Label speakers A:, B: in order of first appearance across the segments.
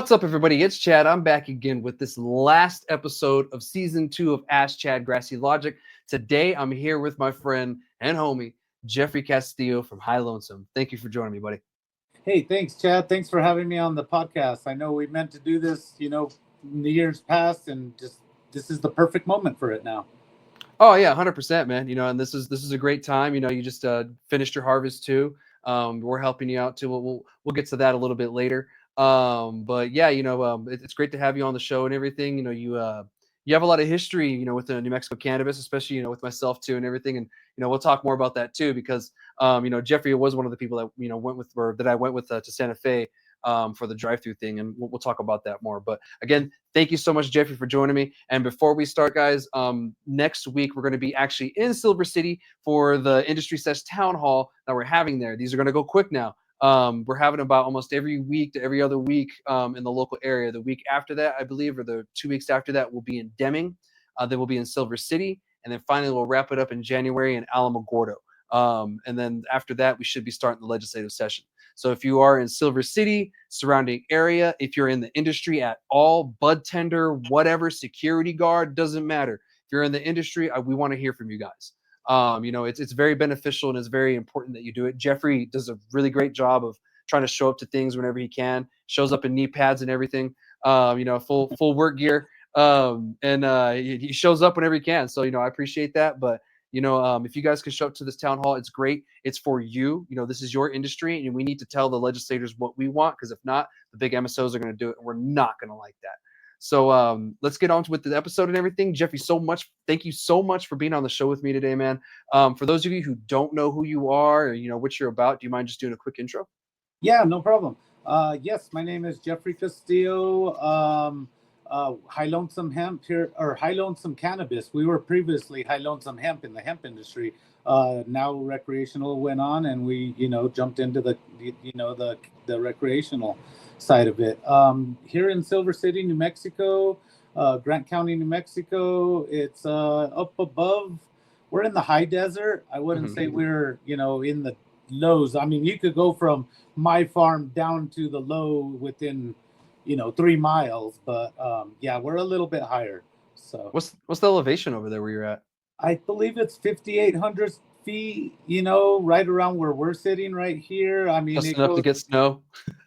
A: What's up, everybody? It's Chad. I'm back again with this last episode of season 2 of Ask Chad Grassy Logic. Today, I'm here with my friend and homie, Jeffery Castillo from Lonesome. Thank you for joining me, buddy.
B: Hey, thanks, Chad. Thanks for having me on the podcast. I know we meant to do this, in the years past, and just this is the perfect moment for it now.
A: Oh yeah, 100%, man. And this is a great time. You just finished your harvest too. We're helping you out too. We'll get to that a little bit later. But yeah, it's great to have you on the show and everything. You have a lot of history, with the New Mexico cannabis, especially with myself too and everything. And we'll talk more about that too because Jeffery was one of the people that went with, or that I went with to Santa Fe for the drive-through thing, and we'll talk about that more. But again, thank you so much, Jeffery, for joining me. And before we start, guys, next week we're going to be actually in Silver City for the Industry Sesh Town Hall that we're having there. These are going to go quick now. We're having about almost every week to every other week in the local area. The week after that, I believe, or the 2 weeks after that, we'll be in Deming. Then we'll be in Silver City. And then finally, we'll wrap it up in January in Alamogordo. And then after that, we should be starting the legislative session. So if you are in Silver City, surrounding area, if you're in the industry at all, bud tender, whatever, security guard, doesn't matter. If you're in the industry, we want to hear from you guys. It's very beneficial and it's very important that you do it. Jeffery does a really great job of trying to show up to things whenever he can, shows up in knee pads and everything, full work gear. He shows up whenever he can. So, I appreciate that. But if you guys can show up to this town hall, it's great. It's for you. This is your industry, and we need to tell the legislators what we want, because if not, the big MSOs are going to do it, and we're not going to like that. So let's get on with the episode and everything. Jeffery, thank you so much for being on the show with me today, man. For those of you who don't know who you are or what you're about, do you mind just doing a quick intro?
B: Yeah, no problem. Yes, my name is Jeffery Castillo. High Lonesome Hemp here, or High Lonesome Cannabis. We were previously High Lonesome Hemp in the hemp industry. Now recreational went on, and we jumped into the recreational side of it. Here in Silver City, New Mexico, Grant County, New Mexico. It's up above. We're in the high desert. I wouldn't say we're in the lows. I mean, you could go from my farm down to the low within 3 miles, but yeah, we're a little bit higher. So
A: what's the elevation over there where you're at?
B: I believe it's 5,800 feet, right around where we're sitting right here. I mean,
A: just enough to get snow.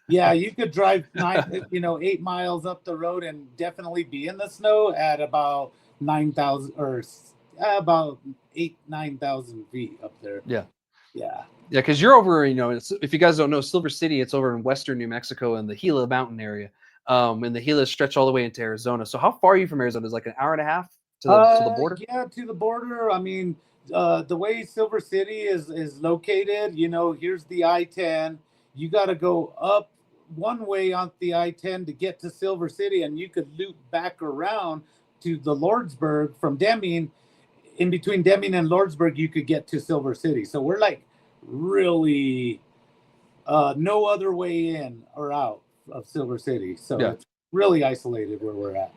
B: Yeah, you could drive 8 miles up the road and definitely be in the snow at about 9,000 or about 9,000 feet up there.
A: Yeah.
B: Yeah,
A: because you're over, if you guys don't know, Silver City, it's over in western New Mexico in the Gila Mountain area. And the Gilas stretch all the way into Arizona. So how far are you from Arizona? Is it like an hour and a half to the border?
B: Yeah, to the border. I mean, the way Silver City is located, here's the I-10. You got to go up one way on the I-10 to get to Silver City, and you could loop back around to the Lordsburg from Deming. In between Deming and Lordsburg, you could get to Silver City. So we're like really no other way in or out of Silver City. So yeah. It's really isolated where we're at.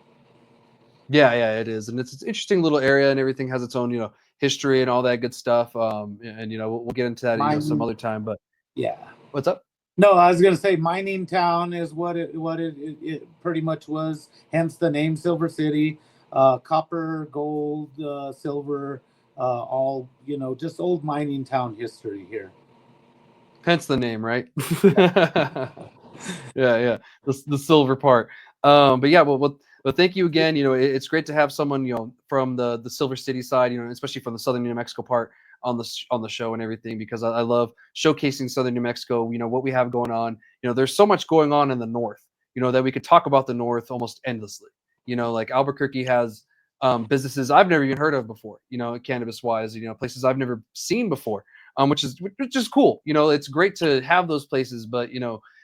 A: Yeah, it is. And it's an interesting little area, and everything has its own, history and all that good stuff. And we'll get into that some other time. But
B: yeah.
A: What's up?
B: No, I was going to say mining town is what it pretty much was. Hence the name Silver City. Copper, gold, silver, all, just old mining town history here.
A: Hence the name, right? Yeah. The silver part. But yeah, well, thank you again. It's great to have someone, from the Silver City side, especially from the southern New Mexico part on the show and everything, because I love showcasing southern New Mexico, what we have going on. There's so much going on in the north, that we could talk about the north almost endlessly. Like Albuquerque has businesses I've never even heard of before, cannabis wise, places I've never seen before, which is cool. It's great to have those places, but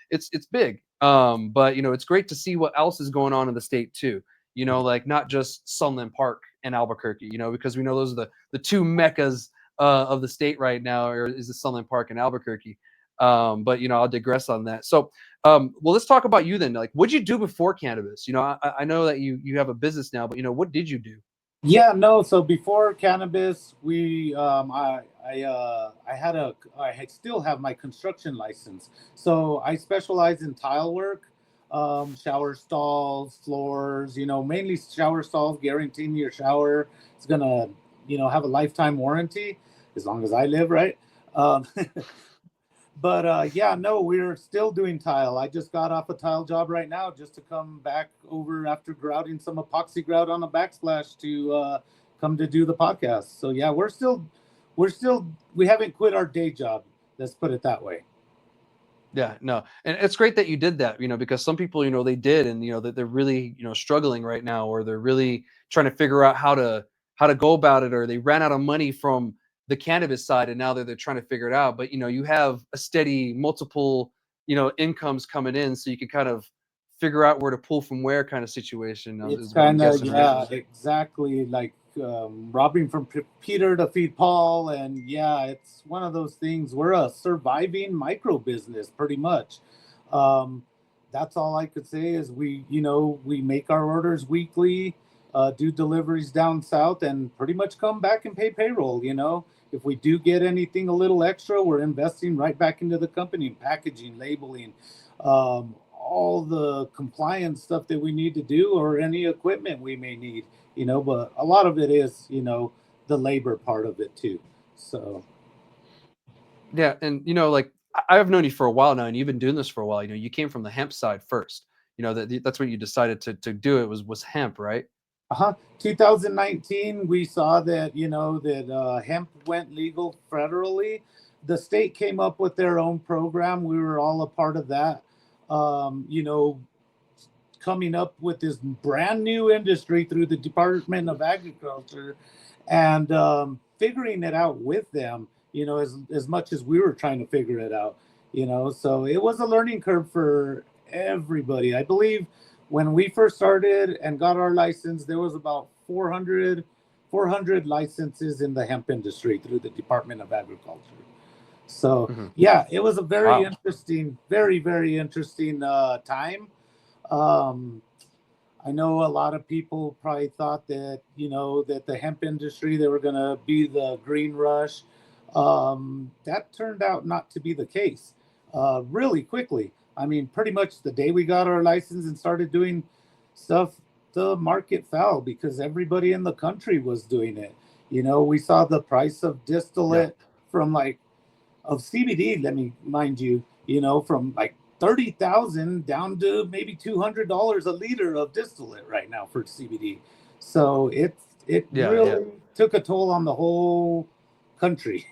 A: it's big. But it's great to see what else is going on in the state too. Like not just Sunland Park and Albuquerque, because we know those are the two meccas of the state right now, or is the Sunland Park and Albuquerque. But I'll digress on that. So well, let's talk about you then. Like, what'd you do before cannabis? I know that you have a business now, but what did you do?
B: Yeah, no. So before cannabis, I still have my construction license. So I specialize in tile work. shower stalls, floors, mainly shower stalls, guaranteeing your shower is gonna, have a lifetime warranty as long as I live, right? Um, but yeah, no, we're still doing tile. I just got off a tile job right now just to come back over after grouting some epoxy grout on a backsplash to come to do the podcast. So yeah, we haven't quit our day job. Let's put it that way.
A: Yeah, no, and it's great that you did that, because some people, they did, and that they're really, struggling right now, or they're really trying to figure out how to go about it, or they ran out of money from the cannabis side, and now they're trying to figure it out. But you have a steady multiple, incomes coming in, so you can kind of figure out where to pull from where kind of situation
B: It's
A: is what I'm
B: kind of,
A: guessing, right?
B: yeah, exactly like robbing from Peter to feed Paul. And yeah, it's one of those things. We're a surviving micro business, pretty much. Um, that's all I could say is we make our orders weekly, do deliveries down south, and pretty much come back and pay payroll. If we do get anything a little extra, we're investing right back into the company, packaging, labeling, all the compliance stuff that we need to do, or any equipment we may need. But a lot of it is, the labor part of it too. So
A: Yeah, and like I've known you for a while now, and you've been doing this for a while. You came from the hemp side first. That's what you decided to do. It was hemp, right?
B: 2019, we saw that that hemp went legal federally. The state came up with their own program. We were all a part of that. Coming up with this brand new industry through the Department of Agriculture, and figuring it out with them, as much as we were trying to figure it out. So it was a learning curve for everybody. I believe when we first started and got our license, there was about 400 licenses in the hemp industry through the Department of Agriculture. So
A: Hmm.
B: yeah, it was a very
A: Wow.
B: interesting, very, very interesting time. um, I know a lot of people probably thought that that the hemp industry, they were going to be the green rush. That turned out not to be the case. Really quickly. I mean, pretty much the day we got our license and started doing stuff, the market fell because everybody in the country was doing it. We saw the price of
A: Yeah.
B: distillate from like of CBD, let me mind you, from like 30,000 down to maybe $200 a liter of distillate right now for CBD. So it
A: Yeah. Yeah.
B: really took a toll on the whole country.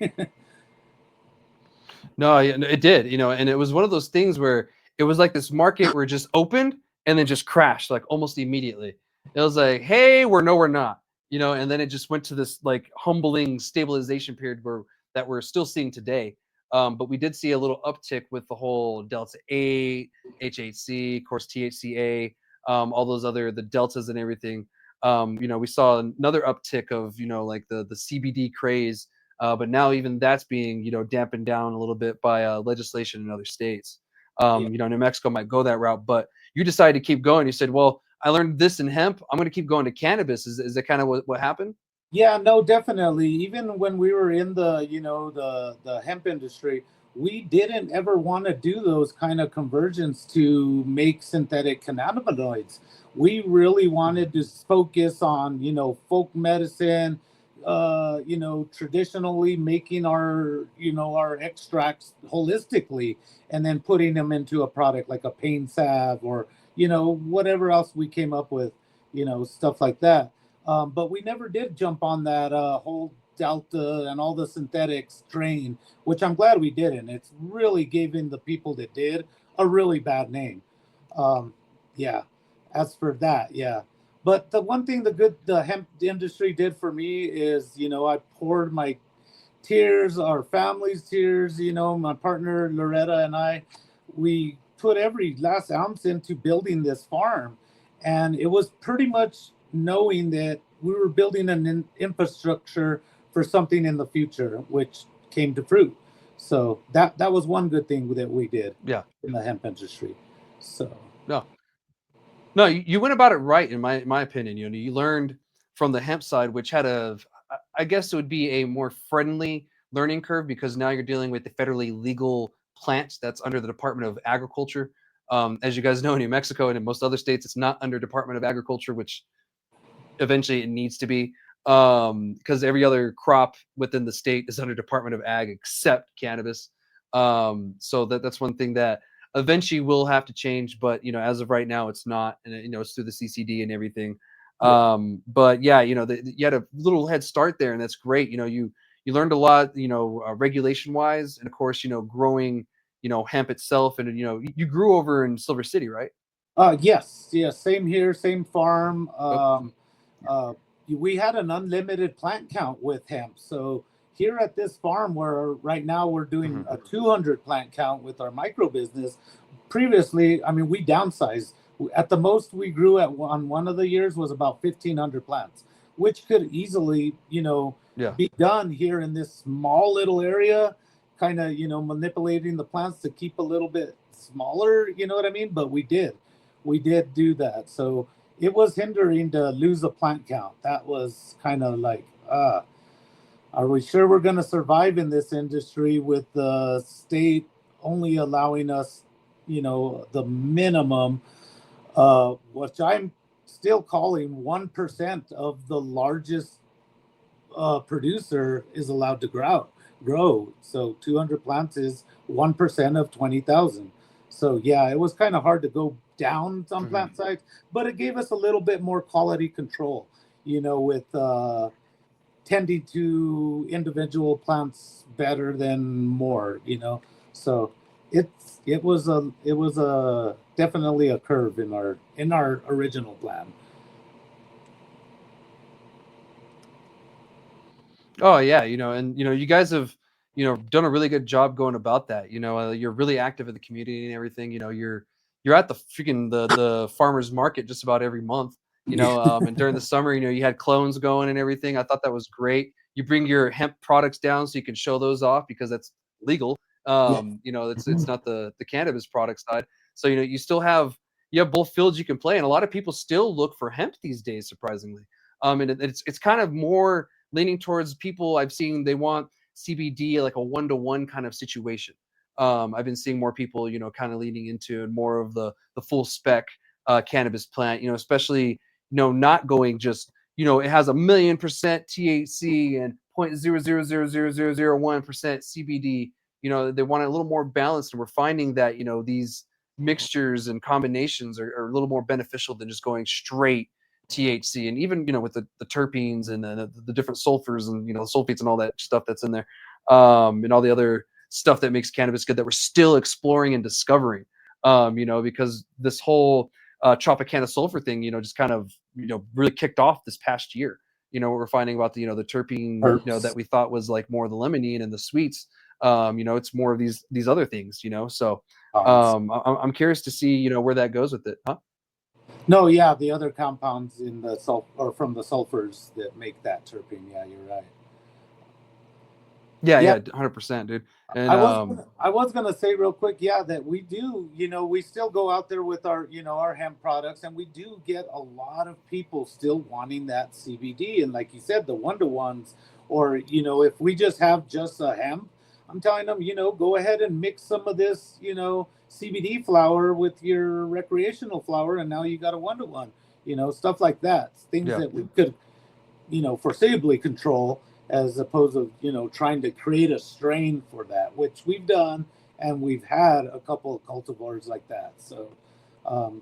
A: No, yeah, no, it did, and it was one of those things where it was like this market where it just opened and then just crashed like almost immediately. It was like, hey, we're not, and then it just went to this like humbling stabilization period that we're still seeing today. But we did see a little uptick with the whole Delta 8, HHC, of course, THCA, all those other the deltas and everything. We saw another uptick of like the CBD craze, but now even that's being dampened down a little bit by legislation in other states.
B: Yeah.
A: New Mexico might go that route, but you decided to keep going. You said, "Well, I learned this in hemp. I'm going to keep going to cannabis." Is that kind of what happened?
B: Yeah, no, definitely. Even when we were in the, the hemp industry, we didn't ever want to do those kind of conversions to make synthetic cannabinoids. We really
A: Mhm.
B: wanted to focus on, folk medicine, traditionally making our, our extracts holistically, and then putting them into a product like a pain salve, or, whatever else we came up with, stuff like that. But we never did jump on that whole Delta and all the synthetics train, which I'm glad we didn't. It's really giving the people that did a really bad name. Um, yeah, as for that, yeah. But the one thing the hemp industry did for me is, I poured my tears, our family's tears, my partner Loretta and I, we put every last ounce into building this farm. And it was pretty much knowing that we were building an infrastructure for something in the future, which came to fruit. So that was one good thing that we did
A: Yeah.
B: in the hemp industry. So
A: No. No, you went about it right in my opinion. You learned from the hemp side, which had I guess it would be a more friendly learning curve because now you're dealing with the federally legal plant that's under the Department of Agriculture. As you guys know, in New Mexico and in most other states, it's not under Department of Agriculture, which eventually it needs to be, because every other crop within the state is under Department of Ag except cannabis. So that's one thing that eventually will have to change, but as of right now, it's not, and it's through the CCD and everything.
B: Yeah.
A: But yeah, you had a little head start there, and that's great. You learned a lot, regulation wise, and of course, growing, hemp itself, and you grew over in Silver City, right?
B: Yes, yes, same here, same farm.
A: Oh,
B: Uh, we had an unlimited plant count with hemp. So here at this farm, where right now we're doing
A: mhm.
B: a 200 plant count with our micro business. Previously, I mean, we downsized. At the most we grew on one of the years was about 1,500 plants, which could easily,
A: Yeah.
B: be done here in this small little area, kind of, manipulating the plants to keep a little bit smaller, you know what I mean? But we did do that. So it was hindering to lose a plant count. That was kind of like, are we sure we're going to survive in this industry with the state only allowing us, the minimum, which I'm still calling 1% of the largest producer is allowed to grow. So 200 plants is 1% of 20,000. So yeah, it was kind of hard to go down some
A: Mhm.
B: plant sites, but it gave us a little bit more quality control, with tending to individual plants better than more. So it was a definitely a curve in our original plan.
A: Oh yeah, and you guys have done a really good job going about that. You're really active in the community and everything. You're at the freaking the farmers market just about every month. And during the summer, you had clones going and everything. I thought that was great. You bring your hemp products down so you can show those off because that's legal.
B: Yeah.
A: It's not the cannabis product side. So you have both fields you can play, and a lot of people still look for hemp these days, surprisingly. And it's kind of more leaning towards people I've seen, they want CBD like a one-to-one kind of situation. I've been seeing more people, kind of leaning into more of the full spec cannabis plant, especially not going just it has 1,000,000% THC and 0.0000001% CBD. They want it a little more balanced, and we're finding that these mixtures and combinations are a little more beneficial than just going straight THC, and even with the terpenes and the different sulfurs and sulfates and all that stuff that's in there, and all the other stuff that makes cannabis good that we're still exploring and discovering. Because this whole Tropicana sulfur thing, just kind of really kicked off this past year. What we're finding about the terpene, that
B: Herbs.
A: we thought was like more the limonene and the sweets. It's more of these other things. So I'm curious to see where that goes with it, huh?
B: No, yeah, the other compounds in the or from the sulfurs that make that terpene. Yeah, you're right.
A: Yeah,
B: Yeah,
A: 100%, dude. And
B: I was I was gonna say real quick, yeah, that we do, we still go out there with our hemp products, and we do get a lot of people still wanting that CBD, and like you said, the one to ones, or if we just have just a hemp, I'm telling them, go ahead and mix some of this, CBD flower with your recreational flower, and now you got a one to one, stuff like that, things
A: yeah,
B: that we could foreseeably control, as opposed to trying to create a strain for that, which we've done, and we've had a couple of cultivars like that. So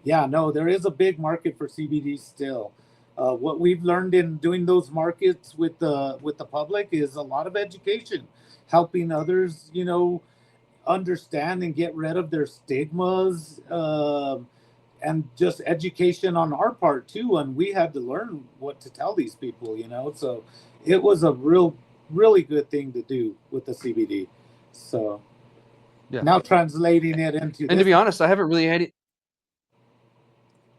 B: yeah, no, there is a big market for CBD still. What we've learned in doing those markets with the public is a lot of education, helping others understand and get rid of their stigmas, and just education on our part too. And we had to learn what to tell these people, so it was a really good thing to do with the CBD. So
A: yeah.
B: now translating it into
A: And to
B: this.
A: be honest, I haven't really had it.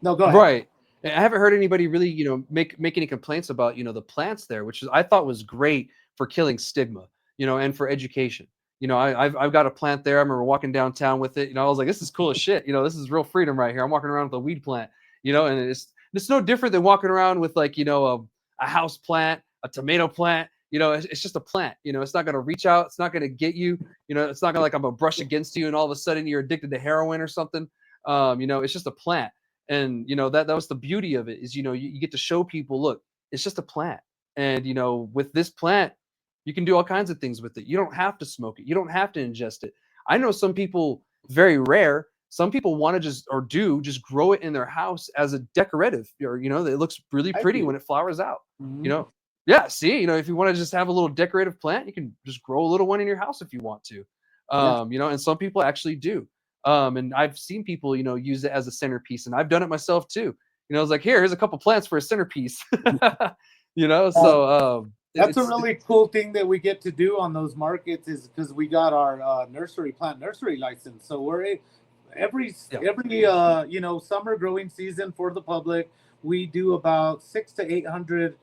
B: No, go ahead.
A: Right. I haven't heard anybody really, make any complaints about, the plants there, which is I thought was great for killing stigma, and for education. I've got a plant there. I remember walking downtown with it. I was like, this is cool as shit. This is real freedom right here. I'm walking around with a weed plant, and it's no different than walking around with like, a house plant, a tomato plant. It's just a plant. It's not gonna reach out. It's not gonna get you. It's not gonna like I'm gonna brush against you, and all of a sudden you're addicted to heroin or something. It's just a plant. And that was the beauty of it, is you get to show people, look, it's just a plant. And with this plant, you can do all kinds of things with it. You don't have to smoke it, you don't have to ingest it. I know some people, very rare, some people want to just grow it in their house as a decorative, or it looks really
B: I
A: pretty
B: do.
A: when it flowers out. you
B: Mhm.
A: know yeah, see, if you want to just have a little decorative plant, you can just grow a little one in your house if you want to.
B: Yeah.
A: And some people actually do. And I've seen people use it as a centerpiece, and I've done it myself too. I was like, here's a couple plants for a centerpiece.
B: Uh,
A: So
B: that's a
A: it's
B: really cool thing that we get to do on those markets, is because we got our nursery license. So every
A: yeah,
B: summer growing season for the public, we do about 600 to 800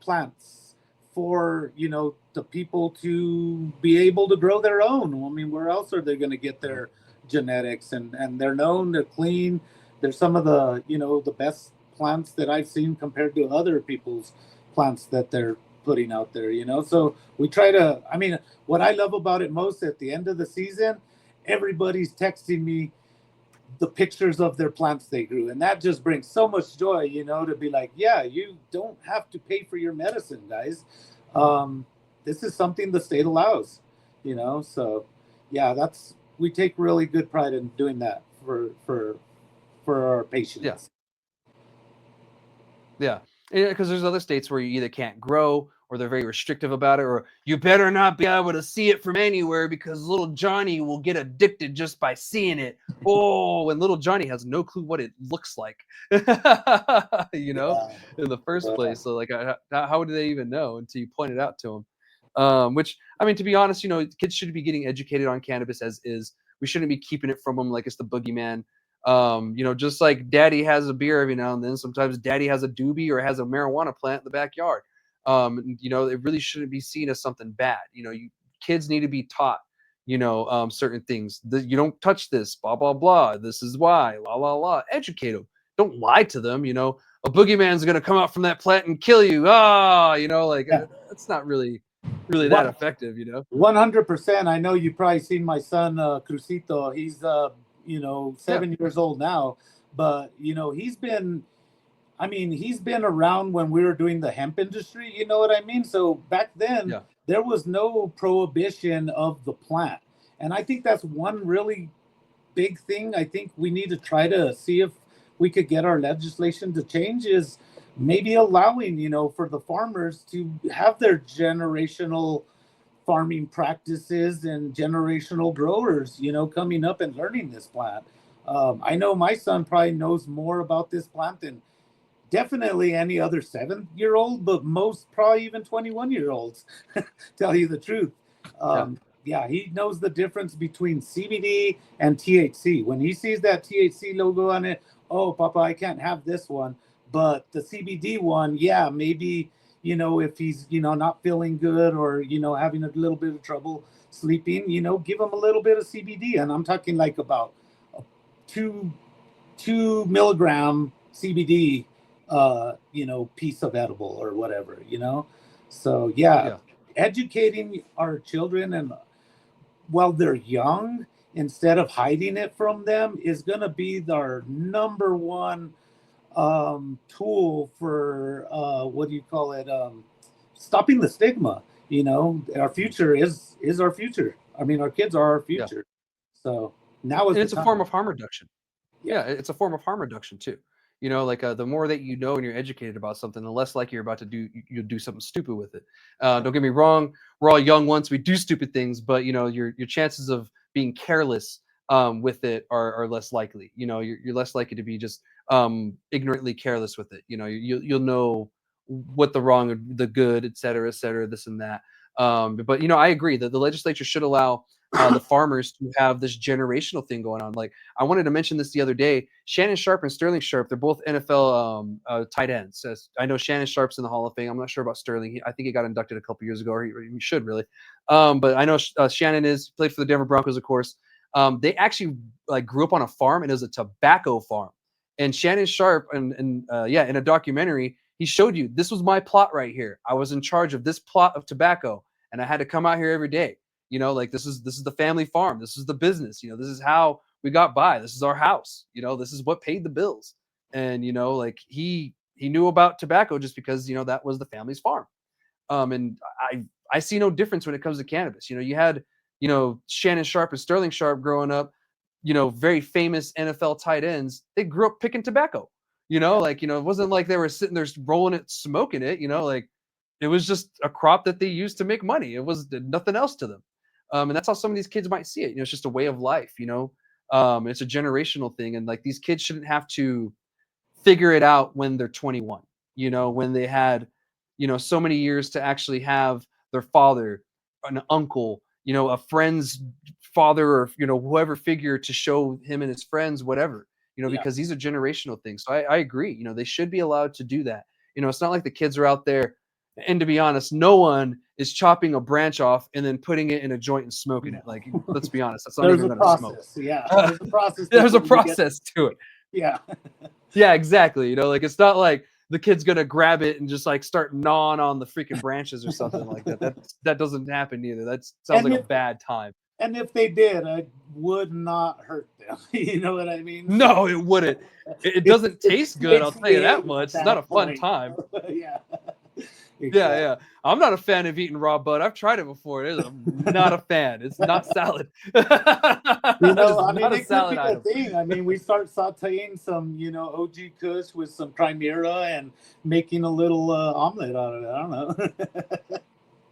B: plants for the people to be able to grow their own. I mean, where else are they going to get their genetics? And they're known, they're clean. They're some of the the best plants that I've seen compared to other people's plants that they're putting out there. So we try to. I mean, what I love about it most, at the end of the season, everybody's texting me the pictures of their plants they grew, and that just brings so much joy, to be like, yeah, you don't have to pay for your medicine, guys. um, this is something the state allows. So yeah, that's we take really good pride in doing that for our
A: yeah.
B: patients.
A: Yeah, because there's other states where you either can't grow, or they're very restrictive about it, or you better not be able to see it from anywhere because little Johnny will get addicted just by seeing it. Oh, and little Johnny has no clue what it looks like,
B: Yeah,
A: in the first
B: yeah.
A: place. So, like, how do they even know until you point it out to them? Which, I mean, to be honest, kids should be getting educated on cannabis as is. We shouldn't be keeping it from them like it's the boogeyman. Just like daddy has a beer every now and then, sometimes daddy has a doobie or has a marijuana plant in the backyard. It really shouldn't be seen as something bad. Kids need to be taught, certain things. You don't touch this, blah, blah, blah. This is why, la, la, la. Educate them. Don't lie to them. A boogeyman's going to come out from that plant and kill you. Like,
B: Yeah.
A: that's not really that
B: What
A: effective.
B: 100%. I know you probably seen my son, Crucito. He's
A: Yeah.
B: 7 years old now, but he's been around when we were doing the hemp industry. You know what I mean? So back then,
A: Yeah.
B: there was no prohibition of the plant. And I think that's one really big thing I think we need to try to see if we could get our legislation to change, is maybe allowing, for the farmers to have their generational farming practices and generational growers, coming up and learning this plant. I know my son probably knows more about this plant than definitely any other 7-year old, but most probably even 21-year olds, tell you the truth.
A: Yeah.
B: Yeah, he knows the difference between CBD and THC. When he sees that THC logo on it, oh, Papa, I can't have this one. But the CBD one, yeah, maybe, if he's, not feeling good, or, having a little bit of trouble sleeping, give him a little bit of CBD. And I'm talking like about a two 2 milligram CBD, piece of edible or whatever. So yeah,
A: Yeah.
B: educating our children, and while they're young, instead of hiding it from them, is going to be our number one tool for what do you call it? Stopping the stigma. Our future is our future. I mean, our kids are our
A: Yeah.
B: future. So now is
A: And
B: the
A: it's a form
B: time.
A: of harm reduction.
B: Yeah.
A: Yeah, it's a form of harm reduction too. Like, the more that you know and you're educated about something, the less likely you're about to you'll do something stupid with it. Don't get me wrong, we're all young once we do stupid things, but your chances of being careless with it are less likely. You're less likely to be just ignorantly careless with it. You'll know what the wrong, the good, et cetera, this and that. But I agree that the legislature should allow the farmers to have this generational thing going on. Like, I wanted to mention this the other day. Shannon Sharp and Sterling Sharp, they're both NFL tight ends. I know Shannon Sharp's in the Hall of Fame. I'm not sure about Sterling. I think he got inducted a couple years ago, or he should really. But I know Shannon played for the Denver Broncos, of course. They actually like grew up on a farm, and it was a tobacco farm. And Shannon Sharp, yeah, in a documentary, he showed you, this was my plot right here. I was in charge of this plot of tobacco, and I had to come out here every day. Like, this is the family farm. This is the business. This is how we got by. This is our house. This is what paid the bills. And like he knew about tobacco just because that was the family's farm. And I see no difference when it comes to cannabis. You had Shannon Sharp and Sterling Sharp growing up, very famous NFL tight ends. They grew up picking tobacco. Like it wasn't like they were sitting there rolling it, smoking it. Like it was just a crop that they used to make money. It was nothing else to them. And that's how some of these kids might see it. It's just a way of life. It's a generational thing, and like these kids shouldn't have to figure it out when they're 21. When they had so many years to actually have their father, an uncle, a friend's father, or whoever figure to show him and his friends whatever. Because these are generational things. So I agree. They should be allowed to do that. It's not like the kids are out there. And to be honest, no one is chopping a branch off and then putting it in a joint and smoking it. Like, let's be honest, that's not
B: There's
A: even
B: a
A: going to smoke.
B: process. Yeah, there's a process.
A: There's a process to it.
B: Yeah.
A: Yeah, exactly. Like it's not like the kid's gonna grab it and just like start gnawing on the freaking branches or something like that. That doesn't happen either. That sounds like a bad time.
B: And if they did, it would not hurt them. You know what I mean?
A: No, it wouldn't. It doesn't taste good. I'll tell you that much. It's not a fun time.
B: Yeah.
A: Exactly. Yeah. I'm not a fan of eating raw bud. I've tried it before. I'm not a fan. It's not salad.
B: I mean,
A: it
B: could be a thing. I mean, we start sauteing some, OG Kush with some Primera and making a little omelet out of it. I don't know.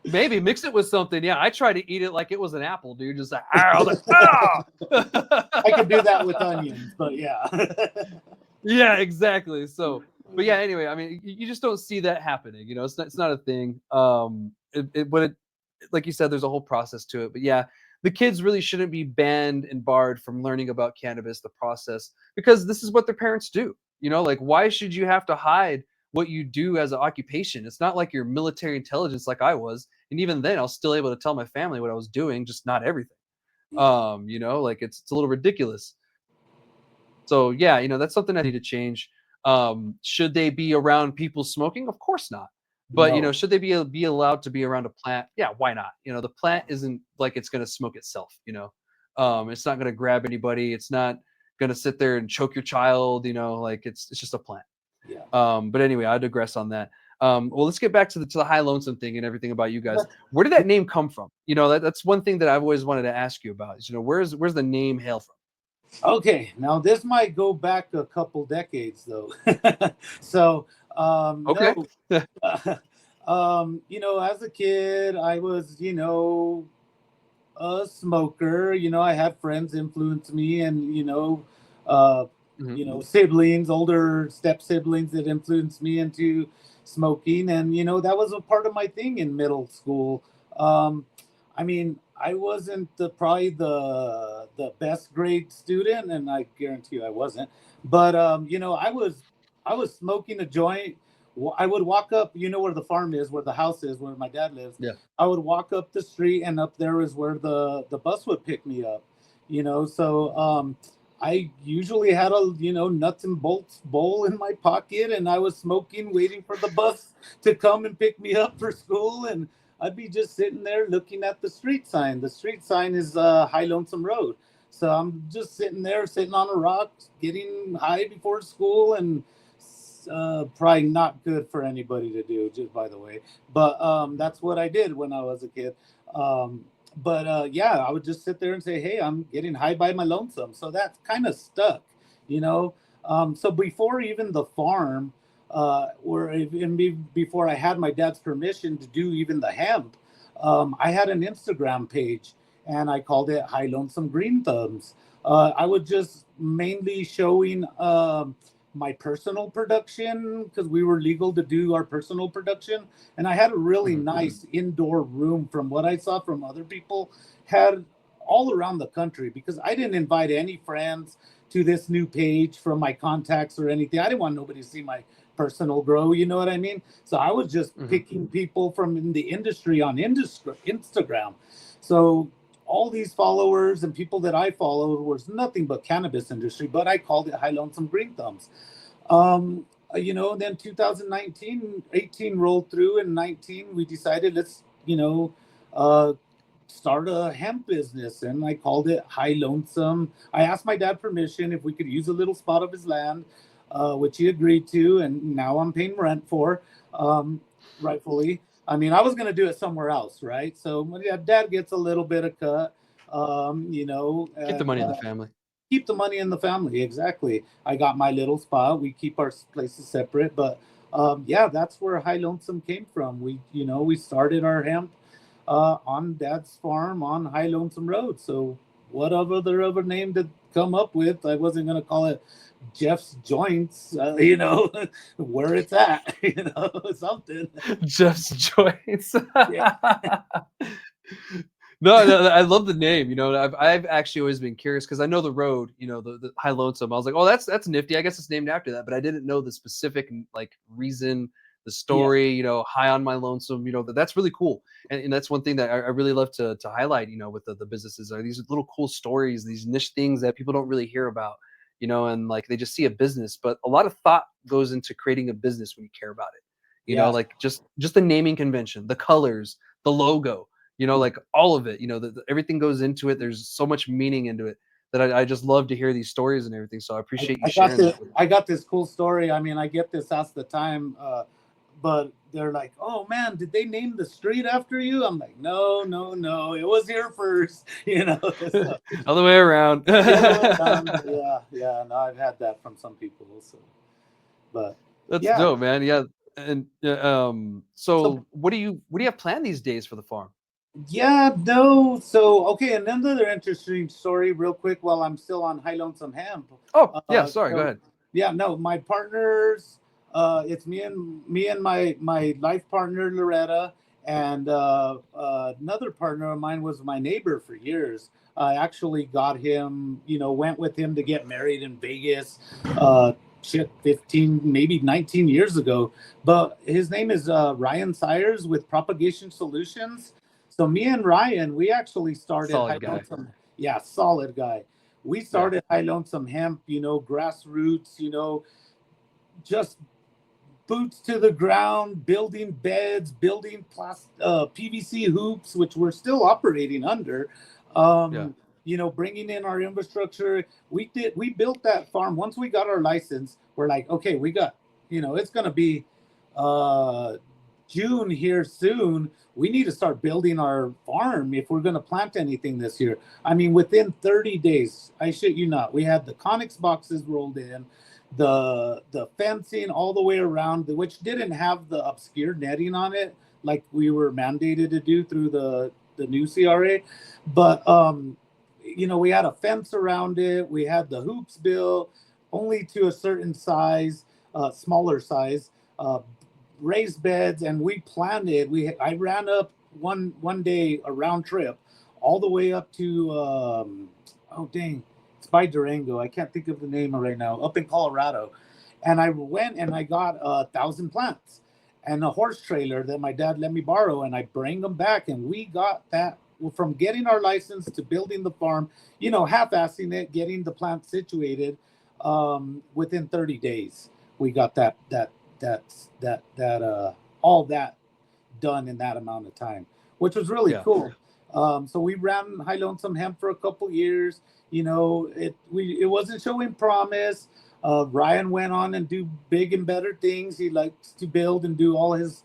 A: Maybe mix it with something. Yeah, I try to eat it like it was an apple, dude. Just like, I was like, ah!
B: I could do that with onions, but yeah.
A: Yeah, exactly. So, but yeah, anyway, I mean, you just don't see that happening. It's not a thing. But like you said, there's a whole process to it. But yeah, the kids really shouldn't be banned and barred from learning about cannabis, the process, because this is what their parents do. Like why should you have to hide what you do as an occupation? It's not like you're military intelligence like I was. And even then I was still able to tell my family what I was doing, just not everything. Like it's a little ridiculous. So yeah, that's something I need to change. Should they be around people smoking? Of course not. But
B: No.
A: Should they be allowed to be around a plant? Yeah, why not? The plant isn't like it's gonna smoke itself. It's not gonna grab anybody. It's not gonna sit there and choke your child. Like it's just a plant.
B: Yeah.
A: But anyway, I digress on that. Well, let's get back to the high lonesome thing and everything about you guys. Where did that name come from? That's one thing that I've always wanted to ask you about. Is where's the name hail from?
B: Okay, now this might go back a couple decades though. So
A: okay.
B: No. As a kid, I was, a smoker. I had friends influence me, and siblings, older step siblings that influenced me into smoking, and that was a part of my thing in middle school. I mean, I wasn't probably the best grade student, and I guarantee you I wasn't. But I was smoking a joint. I would walk up, where the farm is, where the house is, where my dad lives.
A: Yeah.
B: I would walk up the street, and up there is where the bus would pick me up. So I usually had a nuts and bolts bowl in my pocket, and I was smoking, waiting for the bus to come and pick me up for school, and I'd be just sitting there looking at the street sign. The street sign is High Lonesome Road. So I'm just sitting there, sitting on a rock, getting high before school, and probably not good for anybody to do, just by the way. But that's what I did when I was a kid. Yeah, I would just sit there and say, hey, I'm getting high by my lonesome. So that kind of stuck, So before even the farm, or even before I had my dad's permission to do even the hemp, I had an Instagram page, and I called it High Lonesome Green Thumbs. I was just mainly showing my personal production, because we were legal to do our personal production, and I had a really nice indoor room from what I saw from other people had all around the country, because I didn't invite any friends to this new page from my contacts or anything. I didn't want nobody to see my personal grow, you know what I mean? So I was just picking people from in the industry on Instagram. So all these followers and people that I followed was nothing but cannabis industry, but I called it High Lonesome Green Thumbs. Then 2019, 18 rolled through, and 19, we decided let's, start a hemp business, and I called it High Lonesome. I asked my dad permission if we could use a little spot of his land, which he agreed to, and now I'm paying rent for, rightfully. I mean, I was going to do it somewhere else, right? So my dad gets a little bit of cut,
A: Keep the
B: and
A: money in the family.
B: keep the money in the family. Exactly. I got my little spot. We keep our places separate, but yeah, that's where High Lonesome came from. We started our hemp on Dad's farm on High Lonesome Road. So what other name to come up with? I wasn't gonna call it Jeff's Joints. Where it's at. Something.
A: Jeff's Joints.
B: Yeah.
A: No, no, I love the name. I've actually always been curious because I know the road. The High Lonesome. I was like, oh, that's nifty. I guess it's named after that, but I didn't know the specific like reason, the
B: Yeah.
A: story. High on my lonesome. That's really cool, and that's one thing that I really love to highlight. With the businesses are these little cool stories, these niche things that people don't really hear about. And like they just see a business, but a lot of thought goes into creating a business when you care about it.
B: Yeah.
A: Like just the naming convention, the colors, the logo, like all of it, everything goes into it. There's so much meaning into it that I just love to hear these stories and everything. So I appreciate you sharing that with me.
B: I got this cool story. I mean, I get this asked the time, but they're like, "Oh man, did they name the street after you?" I'm like, "No, no, no. It was here first." So,
A: Other way around.
B: the other way around. Yeah, yeah. No, I've had that from some people. So, but
A: That's
B: yeah.
A: dope, man. Yeah. And
B: So
A: so what do you have planned these days for the farm?
B: yeah, no. So okay, another interesting story, real quick, while I'm still on High Lonesome Hemp.
A: Oh, yeah, sorry, go
B: So
A: ahead.
B: yeah, no, my partners. It's me and my life partner Loretta, and another partner of mine was my neighbor for years. I actually got him, went with him to get married in Vegas. Shit, 15, maybe 19 years ago. But his name is Ryan Sires with Propagation Solutions. So me and Ryan, we actually started High
A: Solid guy.
B: Lonesome. Yeah, solid guy. We
A: Yeah.
B: started High Lonesome Hemp, grassroots, just boots to the ground, building beds, building PVC hoops, which we're still operating under.
A: Yeah.
B: Bringing in our infrastructure. We built that farm. Once we got our license, we're like, okay, we got, it's going to be uh, June here soon. We need to start building our farm if we're going to plant anything this year. I mean, within 30 days, I shit you not, we had the Conex boxes rolled in, the fencing all the way around, which didn't have the obscure netting on it like we were mandated to do through the new CRA. But we had a fence around it. We had the hoops built only to a certain size, smaller size, uh, raised beds, and we planted. I ran up one day a round trip all the way up to oh dang, it's by Durango. I can't think of the name right now. Up in Colorado, and I went and I got 1,000 plants and a horse trailer that my dad let me borrow, and I bring them back, and we got that from getting our license to building the farm, half-assing it, getting the plant situated. Within 30 days, we got that all that done in that amount of time, which was really
A: Yeah.
B: cool. So we ran High Lonesome Hemp for a couple years. It wasn't showing promise. Ryan went on and do big and better things. He likes to build and do all his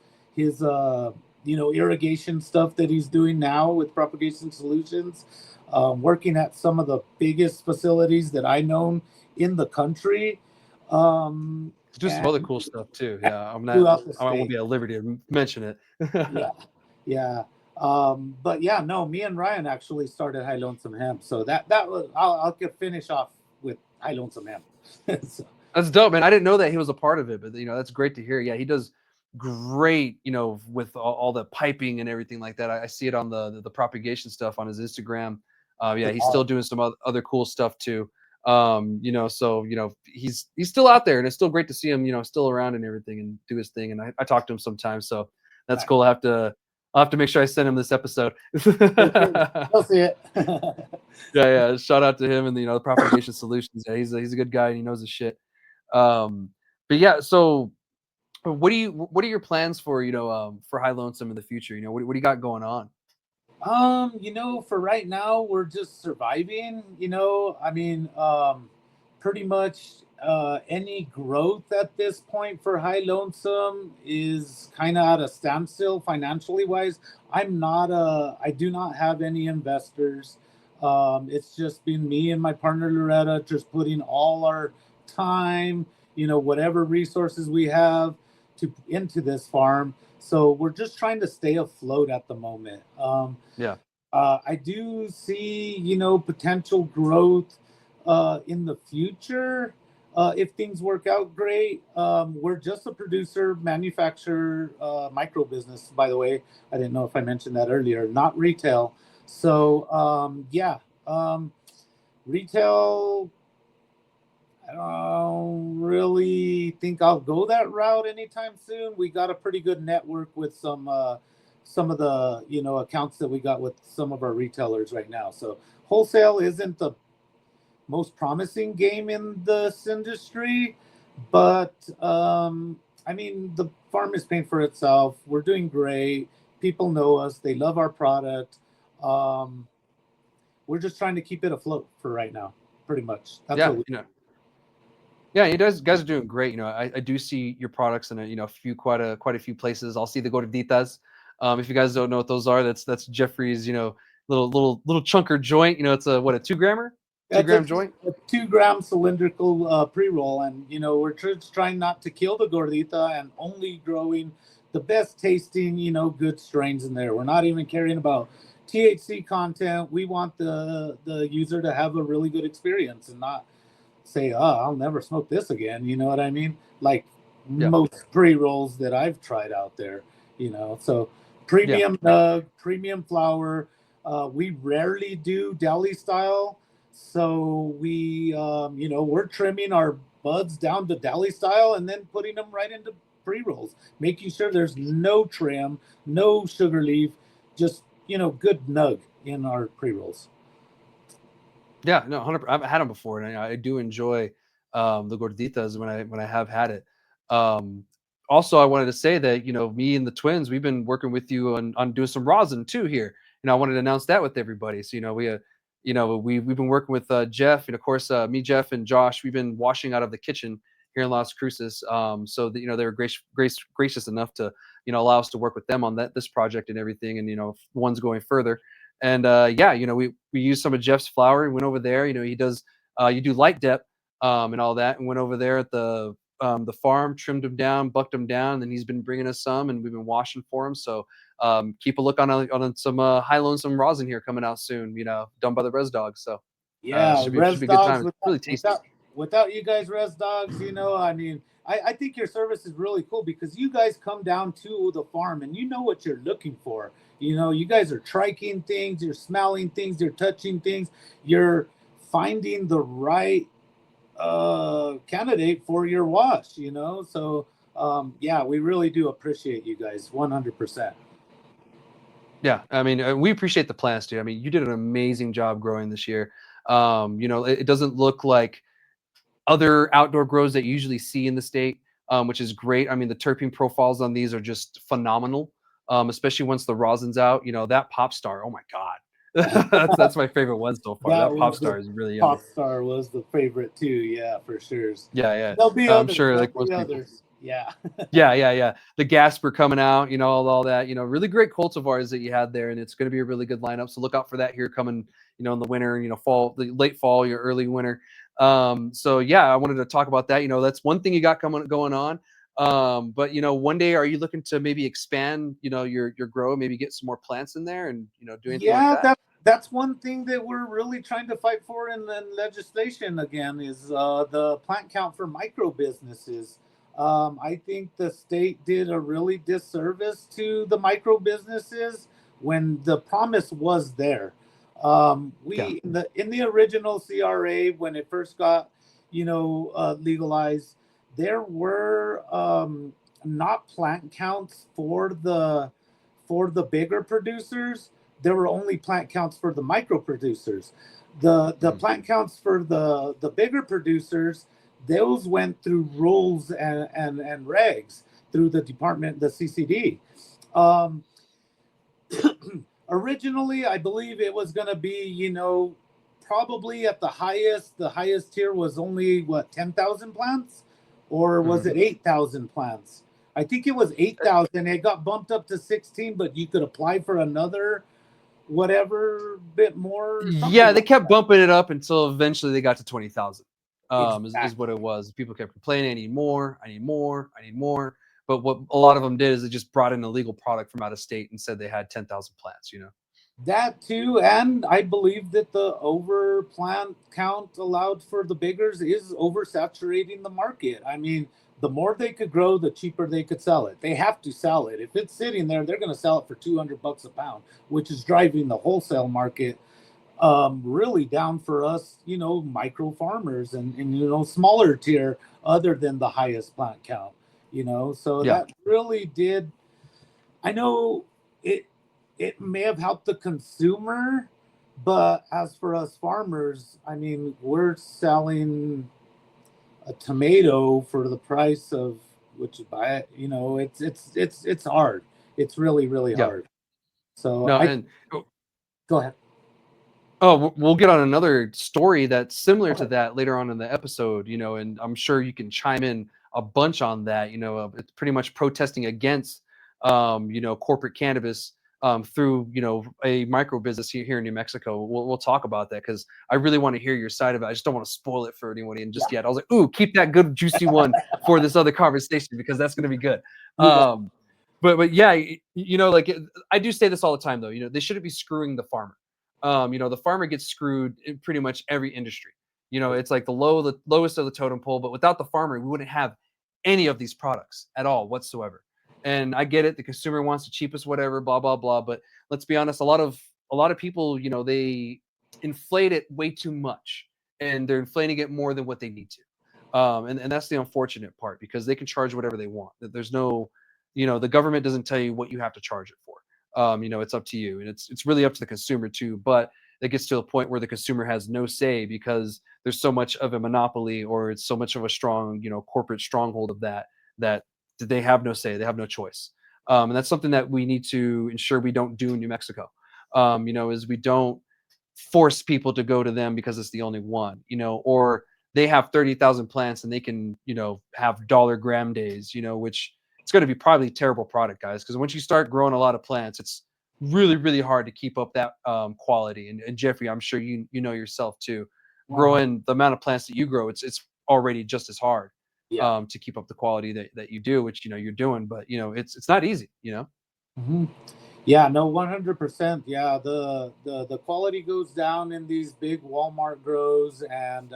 B: irrigation stuff that he's doing now with Propagation Solutions. Working at some of the biggest facilities that I know in the country.
A: Do some other
B: And
A: cool stuff too. Yeah.
B: throughout the
A: I won't
B: state.
A: be at liberty to mention it.
B: Yeah, yeah. But yeah, no, me and Ryan actually started High Lonesome Hemp. So that was I'll get finish off with High Lonesome Hemp. So,
A: That's dope, man. I didn't know that he was a part of it, but that's great to hear. Yeah, he does great, with all the piping and everything like that. I see it on the propagation stuff on his Instagram. Yeah, he's still doing some other cool stuff too. So he's still out there, and it's still great to see him, still around and everything, and do his thing. And I talk to him sometimes, so that's
B: nice.
A: cool. I'll have to make sure I send him this episode.
B: You'll see it.
A: Yeah, yeah. Shout out to him and the propagation solutions. Yeah, he's a good guy and he knows his shit. Um, but yeah, so what are your plans for for High Lonesome in the future? What do you got going on?
B: For right now, we're just surviving. Pretty much any growth at this point for High Lonesome is kind of at a standstill financially wise. I do not have any investors. It's just been me and my partner Loretta just putting all our time, whatever resources we have into this farm. So we're just trying to stay afloat at the moment.
A: Yeah.
B: I do see, potential growth in the future if things work out great. We're just a producer, manufacturer, micro business, by the way. I didn't know if I mentioned that earlier, not retail. So, yeah, retail, I don't really think I'll go that route anytime soon. We got a pretty good network with some of the accounts that we got with some of our retailers right now. So wholesale isn't the most promising game in this industry, but the farm is paying for itself. We're doing great. People know us. They love our product. Um, we're just trying to keep it afloat for right now. Pretty much. That's
A: Yeah.
B: what we.
A: Yeah, you guys are doing great. I do see your products in quite a few places. I'll see the gorditas. If you guys don't know what those are, that's Jeffrey's, little chunker joint. It's a 2 grammer, two
B: That's a,
A: gram joint.
B: a 2 gram cylindrical pre-roll, and we're just trying not to kill the gordita and only growing the best tasting, good strains in there. We're not even caring about THC content. We want the user to have a really good experience and not say, "Oh, I'll never smoke this again." You know what I mean? Like
A: Yeah,
B: most pre-rolls that I've tried out there. So
A: yeah,
B: premium nug, premium flower. We rarely do deli style, so we're trimming our buds down to deli style and then putting them right into pre-rolls, making sure there's no trim, no sugar leaf, just good nug in our pre-rolls.
A: yeah. No, 100. I've had them before, and I do enjoy the gorditas when I have had it. Um, Also, I wanted to say that me and the twins, we've been working with you on doing some rosin too here. I wanted to announce that with everybody. So we've been working with Jeff, and of course me, Jeff, and Josh. We've been washing out of the kitchen here in Las Cruces. So that they were gracious enough to allow us to work with them on this project and everything, and one's going further. And yeah, we used some of Jeff's flour and went over there. He does you do light dep and all that, and went over there at the farm, trimmed him down, bucked him down, and he's been bringing us some, and we've been washing for him. So keep a look on some High Lonesome rosin here coming out soon. Done by the Res Dog. So
B: Yeah,
A: should
B: res
A: be a good
B: dogs
A: time. It's
B: without
A: really tasty.
B: without without you guys, res dogs. I think your service is really cool because you guys come down to the farm and you know what you're looking for. You guys are triking things, you're smelling things, you're touching things, you're finding the right candidate for your wash. So yeah, we really do appreciate you guys 100%.
A: Yeah, I mean, we appreciate the plants, dude. I mean, you did an amazing job growing this year. It doesn't look like other outdoor grows that you usually see in the state, which is great. I mean, the terpene profiles on these are just phenomenal, especially once the rosin's out. That pop star, oh my god, that's my favorite one so far.
B: That
A: That pop
B: was the
A: star is really yummy.
B: pop star was the favorite too. Yeah, for sure.
A: Yeah, yeah.
B: There'll be
A: I'm
B: others.
A: sure,
B: There'll
A: like
B: be
A: most people.
B: others. Yeah.
A: Yeah, yeah, yeah. The Gasper coming out, all that, really great cultivars that you had there, and it's going to be a really good lineup. So look out for that here coming, in the winter, fall, the late fall, your early winter. So yeah, I wanted to talk about that. That's one thing you got going on. But one day, are you looking to maybe expand, your grow, maybe get some more plants in there, and do anything like
B: Yeah,
A: that?
B: that's one thing that we're really trying to fight for in the legislation again is the plant count for micro businesses. I think the state did a really disservice to the micro businesses when the promise was there.
A: Yeah.
B: We in the original CRA when it first got legalized, there were not plant counts for the bigger producers. There were only plant counts for the micro producers. The
A: Mhm.
B: plant counts for the bigger producers, those went through rules and regs through the department, the CCD. Um, Originally, I believe it was going to be, probably at the highest tier was only what, 10,000 plants, or was
A: Mhm.
B: it 8,000 plants? I think it was 8,000. It got bumped up to 16, but you could apply for another whatever bit more, something
A: Yeah, they
B: like
A: kept
B: that.
A: bumping it up until eventually they got to 20,000. Is what
B: Exactly.
A: it was. People kept complaining, I need more, I need more, I need more. But what a lot of them did is they just brought in a legal product from out of state and said they had 10,000 plants, you know?
B: That too, and I believe that the over plant count allowed for the biggers is oversaturating the market. I mean, the more they could grow, the cheaper they could sell it. They have to sell it. If it's sitting there, they're going to sell it for $200 a pound, which is driving the wholesale market really down for us, micro farmers and smaller tier other than the highest plant count. So
A: Yeah.
B: that really did. I know it it may have helped the consumer, but as for us farmers, I mean, we're selling a tomato for the price of what you buy it. It's hard. It's really really
A: Yeah.
B: hard. So
A: No,
B: I
A: and
B: go ahead.
A: oh, we'll get on another story that's similar to
B: Okay.
A: that later on in the episode, and I'm sure you can chime in a bunch on that. It's pretty much protesting against, corporate cannabis through, a micro business here in New Mexico. We'll talk about that because I really want to hear your side of it. I just don't want to spoil it for anybody. And
B: Yeah,
A: just yet, I was like, ooh, keep that good juicy one for this other conversation because that's going to be good.
B: you bet.
A: But yeah, like I do say this all the time though. They shouldn't be screwing the farmer. The farmer gets screwed in pretty much every industry. It's like the lowest of the totem pole, but without the farmer, we wouldn't have any of these products at all whatsoever. And I get it, the consumer wants the cheapest whatever, blah blah blah. But let's be honest, a lot of people, they inflate it way too much, and they're inflating it more than what they need to. And that's the unfortunate part because they can charge whatever they want. There's no, the government doesn't tell you what you have to charge it for. It's up to you, and it's really up to the consumer too. But it gets to a point where the consumer has no say because there's so much of a monopoly, or it's so much of a strong, corporate stronghold of that they have no say, they have no choice. And that's something that we need to ensure we don't do in New Mexico. Is we don't force people to go to them because it's the only one, or they have 30,000 plants and they can, have dollar gram days, which it's going to be probably a terrible product, guys, because once you start growing a lot of plants, it's really, really hard to keep up that quality. And Jeffrey, I'm sure you know yourself too.
B: 100.
A: Growing the amount of plants that you grow, it's already just as hard
B: Yeah.
A: to keep up the quality that you do, which you're doing. But it's not easy.
B: Hmm. Yeah, no, 100%. Yeah, the quality goes down in these big Walmart grows, and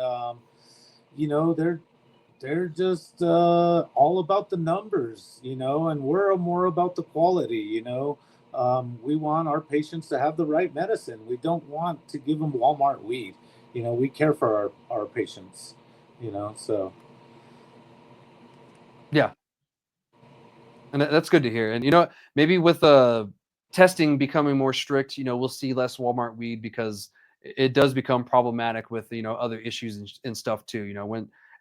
B: they're just all about the numbers, and we're more about the quality. We want our patients to have the right medicine. We don't want to give them Walmart weed. We care for our patients. So
A: Yeah, and that's good to hear. And maybe with testing becoming more strict, we'll see less Walmart weed because it does become problematic with other issues and stuff too.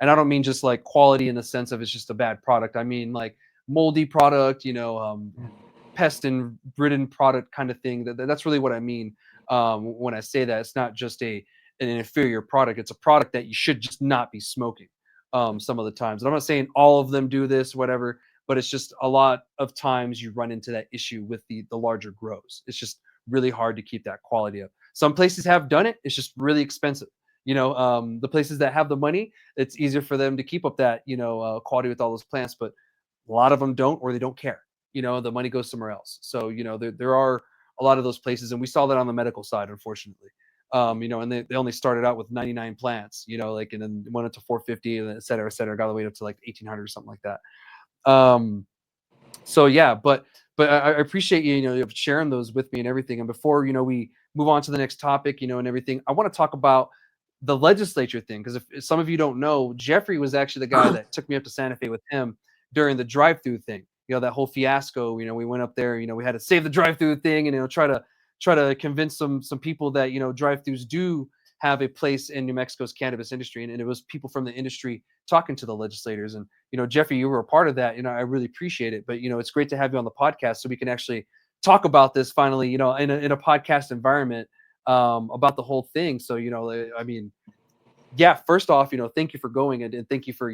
A: And I don't mean just like quality in the sense of it's just a bad product. I mean like moldy product, pest and ridden product kind of thing. That's really what I mean when I say that. It's not just an inferior product. It's a product that you should just not be smoking some of the times. And I'm not saying all of them do this, whatever, but it's just a lot of times you run into that issue with the larger grows. It's just really hard to keep that quality up. Some places have done it. It's just really expensive. The places that have the money, it's easier for them to keep up that quality with all those plants, but a lot of them don't, or they don't care. The money goes somewhere else. So there are a lot of those places, and we saw that on the medical side, unfortunately. And they only started out with 99 plants, like, and then went up to 450, and et cetera, got all the way up to like 1800 or something like that. So yeah, but I appreciate sharing those with me and everything. And before we move on to the next topic, and everything, I want to talk about the legislature thing because if some of you don't know, Jeffrey was actually the guy that took me up to Santa Fe with him during the drive-through thing. That whole fiasco. We went up there. We had to save the drive-through thing, and try to convince some people that drive-throughs do have a place in New Mexico's cannabis industry, and it was people from the industry talking to the legislators. And Jeffrey, you were a part of that. I really appreciate it. But it's great to have you on the podcast so we can actually talk about this finally, in a podcast environment, about the whole thing. So, I mean, yeah, first off, thank you for going, and thank you for,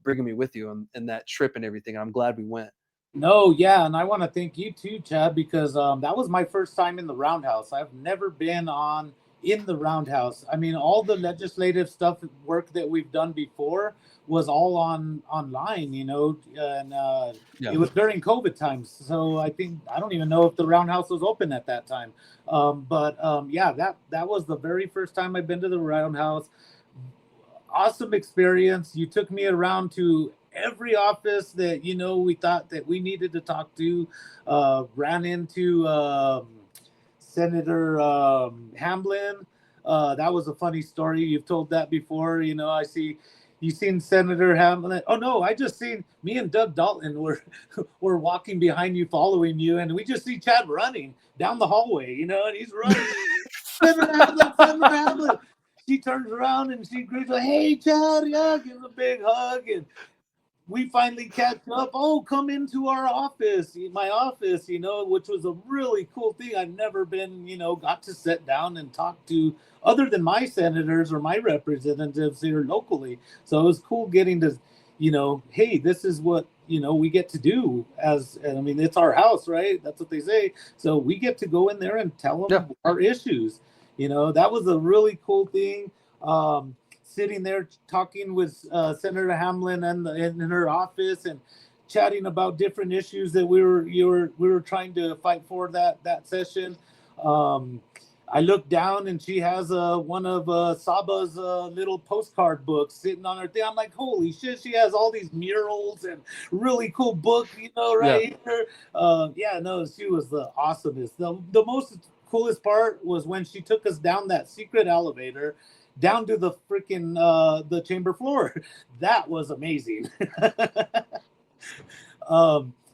A: bringing me with you on that trip and everything. I'm glad we went.
B: No, yeah, and I want to thank you too, Chad, because that was my first time in the Roundhouse. I've never been on in the Roundhouse. I mean, all the legislative stuff work that we've done before was all online, and
A: Yeah.
B: it was during COVID times. So I think I don't even know if the Roundhouse was open at that time. But yeah, that was the very first time I've been to the Roundhouse. Awesome experience. You took me around to every office that we thought that we needed to talk to. Ran into Senator Hamblin. That was a funny story. You've told that before. I see you seen Senator Hamlin. Oh no, I just seen me and Doug Dalton were walking behind you, following you, and we just see Chad running down the hallway. And he's running. Senator Hamlin, Senator Hamlin. She turns around and she greets like, "Hey, Chad," yeah, gives a big hug, and we finally catch up. Oh, come into our office, my office, which was a really cool thing. I've never been, got to sit down and talk to other than my senators or my representatives here locally. So it was cool getting to, hey, this is what, we get to do and I mean, it's our house, right? That's what they say. So we get to go in there and tell them
A: Yeah.
B: our issues. That was a really cool thing. Sitting there talking with Senator Hamlin in her office and chatting about different issues that we were trying to fight for that session. I looked down and she has one of Saba's little postcard books sitting on her thing. I'm like, holy shit, she has all these murals and really cool book,
A: Yeah.
B: right here. Yeah, no, she was the awesomest. The most coolest part was when she took us down that secret elevator down to the freaking the chamber floor. That was amazing.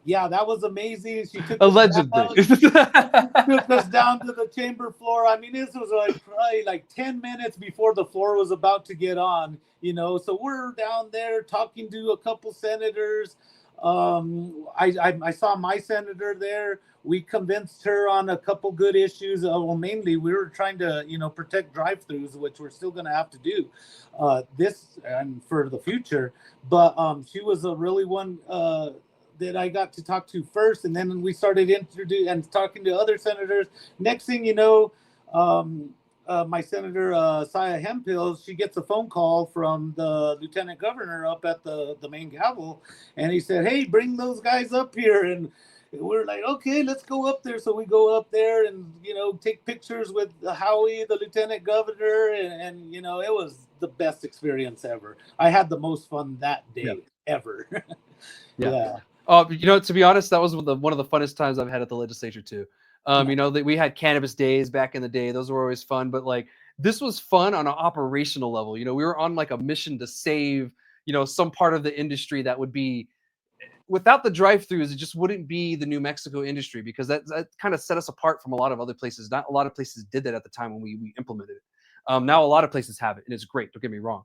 B: Yeah, that was amazing. She took us
A: Allegedly.
B: down, took us down to the chamber floor. I mean, this was like probably like 10 minutes before the floor was about to get on, So we're down there talking to a couple senators. I saw my senator there. We convinced her on a couple good issues. Well, mainly we were trying to, protect drive-throughs, which we're still going to have to do this and for the future. But she was a really one that I got to talk to first, and then we started introducing and talking to other senators. Next thing you know, my senator Saya Hemphill, she gets a phone call from the lieutenant governor up at the main gavel, and he said, "Hey, bring those guys up here." And we're like, "Okay, let's go up there." So we go up there and take pictures with Howie, the lieutenant governor, and it was the best experience ever. I had the most fun that
A: Yeah.
B: day ever.
A: Yeah.
B: Yeah.
A: To be honest, that was one of the funnest times I've had at the legislature too. That we had cannabis days back in the day; those were always fun. But like this was fun on an operational level. We were on like a mission to save, some part of the industry that would be without the drive-throughs. It just wouldn't be the New Mexico industry because that kind of set us apart from a lot of other places. Not a lot of places did that at the time when we implemented it. Now a lot of places have it, and it's great. Don't get me wrong.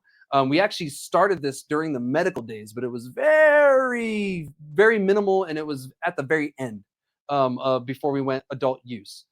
A: We actually started this during the medical days, but it was very, very minimal, and it was at the very end before we went adult use.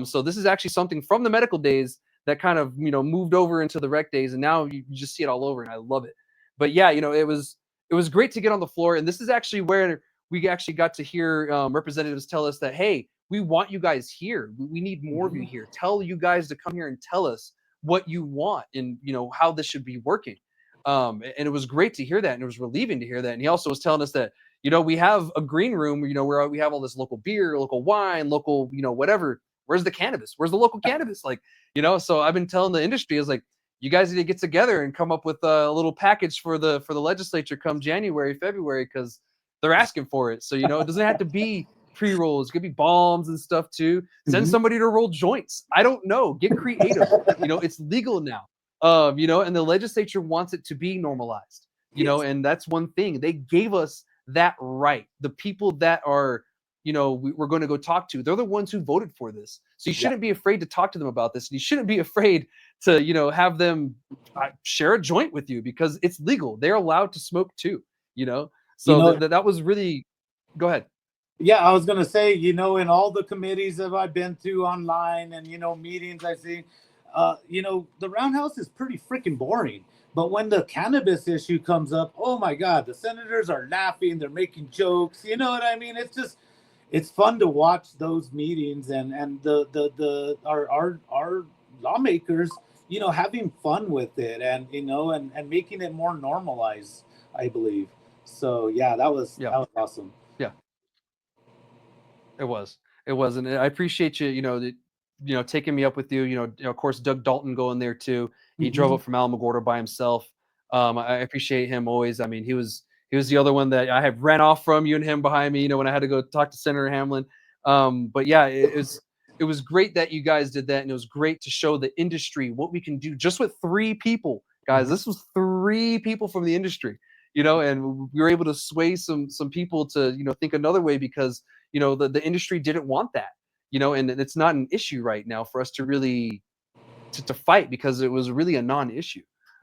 A: So this is actually something from the medical days that kind of moved over into the rec days, and now you just see it all over, and I love it. But yeah, it was great to get on the floor, and this is actually where we actually got to hear representatives tell us that, hey, we want you guys here. We need more of you here. Tell you guys to come here and tell us what you want and how this should be working. And it was great to hear that, and it was relieving to hear that. And he also was telling us that we have a green room, where we have all this local beer, local wine, local whatever. Where's the cannabis? Where's the local cannabis? Like so I've been telling the industry is like, you guys need to get together and come up with a little package for the legislature come January, February, because they're asking for it. So it doesn't have to be pre-rolls. It could be bombs and stuff too. Send somebody to roll joints. I don't know. Get creative. It's legal now. And the legislature wants it to be normalized.
B: Yes.
A: And that's one thing. They gave us that right. The people that are we're going to go talk to, they're the ones who voted for this. So you shouldn't be afraid to talk to them about this. And you shouldn't be afraid to have them share a joint with you because it's legal. They're allowed to smoke too.
B: You
A: So
B: know,
A: that was really. Go ahead.
B: Yeah, I was gonna say, in all the committees that I've been to online and meetings I see, the roundhouse is pretty freaking boring. But when the cannabis issue comes up, oh my God, the senators are laughing, they're making jokes. You know what I mean? It's fun to watch those meetings and the our lawmakers, having fun with it and and making it more normalized, I believe. So yeah,
A: Yeah,
B: that was awesome.
A: yeah. It was. It was, and I appreciate you, taking me up with you. Of course, Doug Dalton going there too. He drove
B: Hmm.
A: up from Alamogordo by himself. I appreciate him always. I mean, he was the other one that I had ran off from, you and him behind me. When I had to go talk to Senator Hamlin. But yeah, it was great that you guys did that, and it was great to show the industry what we can do just with three people, guys.
B: Hmm.
A: This was three people from the industry. And we were able to sway some people to think another way because the industry didn't want that, and it's not an issue right now for us to really to fight because it was really a non-issue.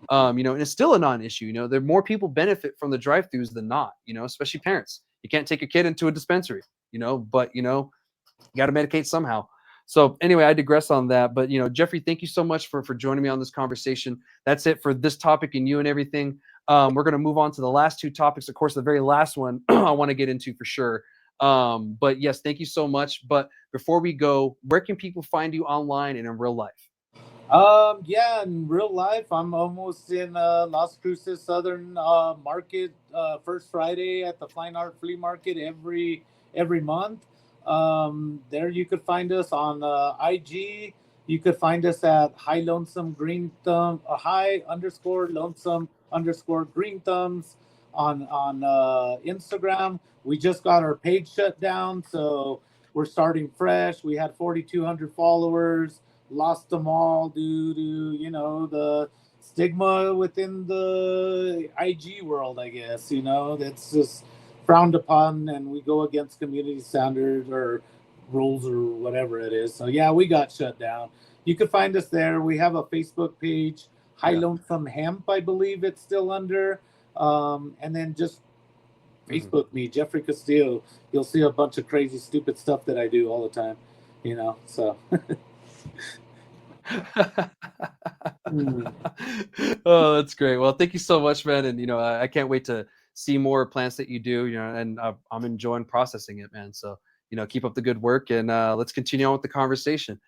A: And it's still a non-issue. There more people benefit from the drive-throughs than not, especially parents. You can't take a kid into a dispensary, but you got to medicate somehow. So anyway, I digress on that. But Jeffrey, thank you so much for joining me on this conversation. That's it for this topic and you and everything. We're going to move on to the last two topics. Of course, the very last one I want to get into for sure. But yes, thank you so much. But before we go, where can people find you online and in real life?
B: Yeah, in real life, I'm almost in Las Cruces Southern Market, first Friday at the Fine Art Flea Market every month. There you could find us on IG. You could find us at High Lonesome Green Thumb, High underscore Lonesome underscore Green Thumbs on Instagram. We just got our page shut down, so we're starting fresh. We had 4,200 followers, lost them all due to the stigma within the IG world. I guess that's just frowned upon, and we go against community standards or rules or whatever it is. So yeah, we got shut down. You can find us there. We have a Facebook page, High
A: Yeah.
B: Lonesome Hemp, I believe it's still under. And then just
A: Mhm.
B: Facebook me, Jeffrey Castillo. You'll see a bunch of crazy, stupid stuff that I do all the time. So. Mm.
A: Oh, that's great. Well, thank you so much, man. And I can't wait to see more plants that you do. And I'm enjoying processing it, man. So keep up the good work, and let's continue on with the conversation.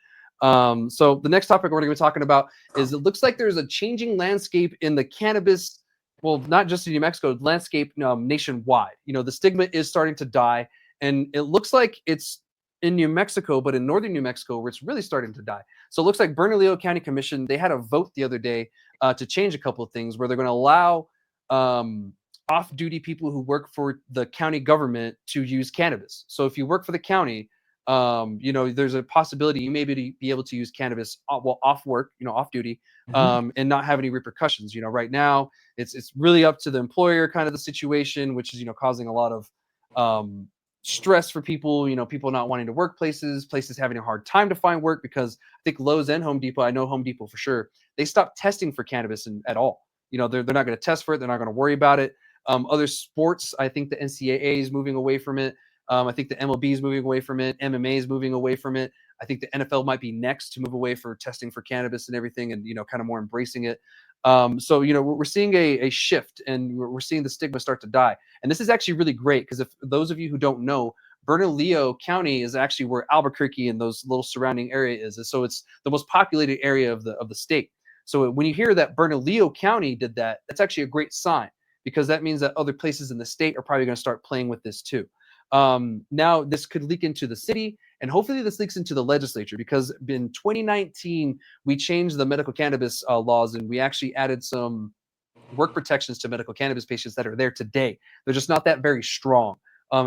A: So the next topic we're going to be talking about is it looks like there's a changing landscape in the cannabis. Well, not just in New Mexico, landscape nationwide. The stigma is starting to die, and it looks like it's in New Mexico, but in northern New Mexico, where it's really starting to die. So it looks like Bernalillo County Commission, they had a vote the other day to change a couple of things where they're going to allow um, off-duty people who work for the county government to use cannabis. So if you work for the county, there's a possibility you may be able to use cannabis off work, off duty,
B: Mhm.
A: and not have any repercussions. Right now it's really up to the employer, kind of the situation, which is causing a lot of um, stress for people. People not wanting to work places having a hard time to find work because I think Lowe's and Home Depot, I know Home Depot for sure, they stopped testing for cannabis at all. They're not going to test for it. They're not going to worry about it. Other sports, I think the NCAA is moving away from it. I think the MLB is moving away from it. MMA is moving away from it. I think the NFL might be next to move away for testing for cannabis and everything, and kind of more embracing it. So we're seeing a shift, and we're seeing the stigma start to die. And this is actually really great because if those of you who don't know, Bernalillo County is actually where Albuquerque and those little surrounding area is. So it's the most populated area of the state. So when you hear that Bernalillo County did that, that's actually a great sign because that means that other places in the state are probably going to start playing with this too. Now this could leak into the city, and hopefully this leaks into the legislature because in 2019 we changed the medical cannabis laws, and we actually added some work protections to medical cannabis patients that are there today. They're just not that very strong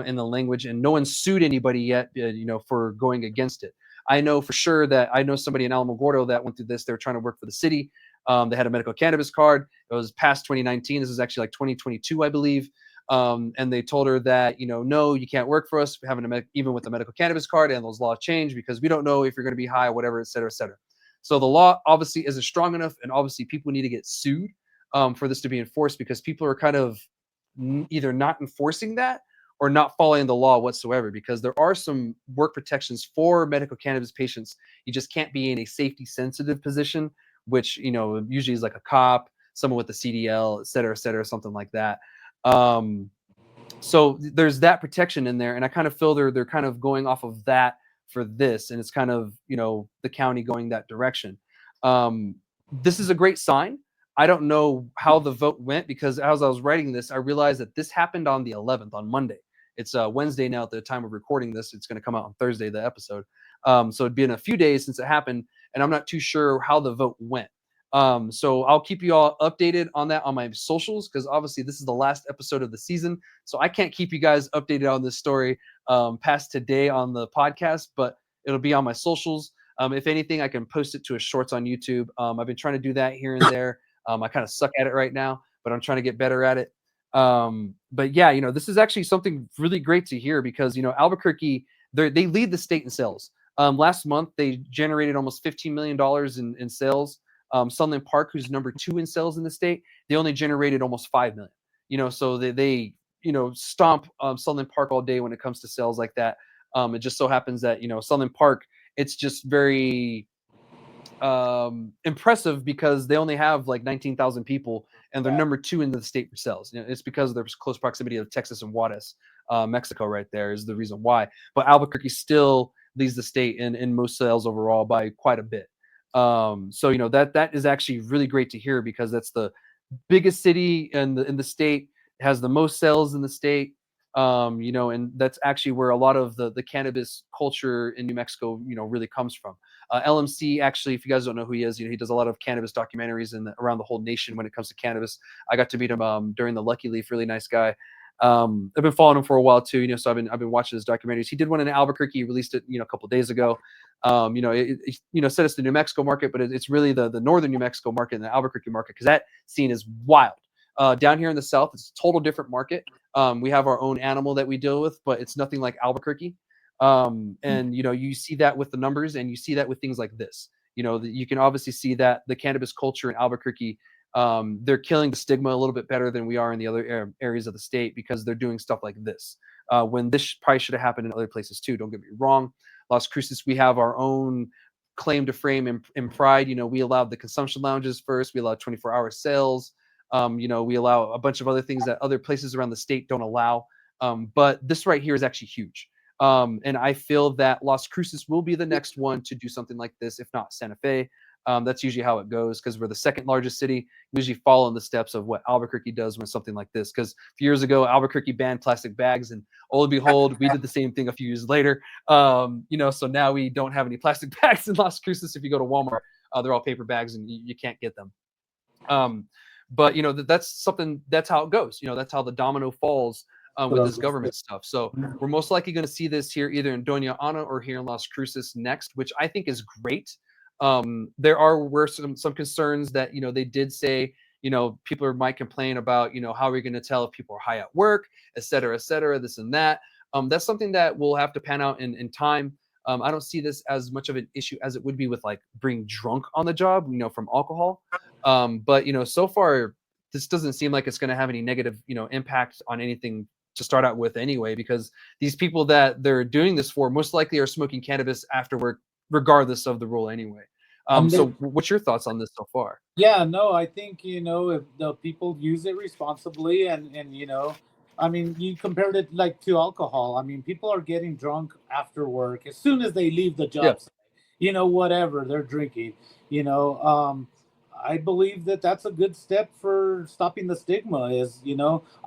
A: in the language, and no one's sued anybody yet, for going against it. I know for sure that I know somebody in Alamogordo that went through this. They were trying to work for the city. They had a medical cannabis card. It was past 2019. This is actually like 2022, I believe. And they told her that, no, you can't work for us even with a medical cannabis card, and those laws change because we don't know if you're going to be high, whatever, et cetera, et cetera. So the law obviously isn't strong enough, and obviously people need to get sued for this to be enforced because people are kind of either not enforcing that or not following the law whatsoever, because there are some work protections for medical cannabis patients. You just can't be in a safety sensitive position, which, usually is like a cop, someone with the CDL, et cetera, something like that. So there's that protection in there, and I kind of feel they're kind of going off of that for this, and it's kind of the county going that direction. This is a great sign. I don't know how the vote went, because as I was writing this, I realized that this happened on the 11th, on Monday. It's Wednesday now at the time of recording this. It's going to come out on Thursday, the episode. So it'd been a few days since it happened, and I'm not too sure how the vote went. So I'll keep you all updated on that on my socials, because obviously this is the last episode of the season. So I can't keep you guys updated on this story past today on the podcast, but it'll be on my socials. If anything, I can post it to a shorts on YouTube. I've been trying to do that here and there. I kind of suck at it right now, but I'm trying to get better at it. But yeah, this is actually something really great to hear, because, Albuquerque, they lead the state in sales. Last month, they generated almost $15 million in sales. Sunland Park, who's number 2 in sales in the state, they only generated almost 5 million. So they stomp Sunland Park all day when it comes to sales like that. It just so happens that Sunland Park, it's just very impressive, because they only have like 19,000 people, and they're number 2 in the state for sales. It's because of their close proximity of Texas and Juarez, Mexico, right there is the reason why. But Albuquerque still leads the state in most sales overall by quite a bit. So that is actually really great to hear, because that's the biggest city in the state. It has the most sales in the state. And that's actually where a lot of the cannabis culture in New Mexico, really comes from. LMC, actually, if you guys don't know who he is, he does a lot of cannabis documentaries around the whole nation when it comes to cannabis. I got to meet him during the Lucky Leaf, really nice guy. I've been following him for a while too, so I've been watching his documentaries. He did one in Albuquerque, he released it, a couple days ago. Said it's the New Mexico market, but it's really the northern New Mexico market and the Albuquerque market, because that scene is wild. Down here in the south, it's a total different market. We have our own animal that we deal with, but it's nothing like Albuquerque. And you see that with the numbers, and you see that with things like this. You can obviously see that the cannabis culture in Albuquerque, they're killing the stigma a little bit better than we are in the other areas of the state, because they're doing stuff like this. When this probably should have happened in other places too. Don't get me wrong. Las Cruces, we have our own claim to fame and pride. We allowed the consumption lounges first. We allowed 24-hour sales. We allow a bunch of other things that other places around the state don't allow. But this right here is actually huge. And I feel that Las Cruces will be the next one to do something like this, if not Santa Fe. That's usually how it goes, because we're the second largest city. We usually follow in the steps of what Albuquerque does when something like this. Because a few years ago, Albuquerque banned plastic bags, and oh, behold, we did the same thing a few years later. So now we don't have any plastic bags in Las Cruces. If you go to Walmart, they're all paper bags, and you can't get them. But that's something. That's how it goes. That's how the domino falls with this government stuff. So we're most likely going to see this here either in Doña Ana or here in Las Cruces next, which I think is great. There were some concerns that they did say people might complain about how are we going to tell if people are high at work, et cetera, this and that. That's something that will have to pan out in time. I don't see this as much of an issue as it would be with like being drunk on the job, from alcohol. But so far this doesn't seem like it's going to have any negative impact on anything to start out with anyway, because these people that they're doing this for most likely are smoking cannabis after work, regardless of the rule anyway. So what's your thoughts on this so far?
B: Yeah, no, I think, if the people use it responsibly and I mean, you compared it like to alcohol. I mean, people are getting drunk after work as soon as they leave the job site, whatever they're drinking, I believe that that's a good step for stopping the stigma is,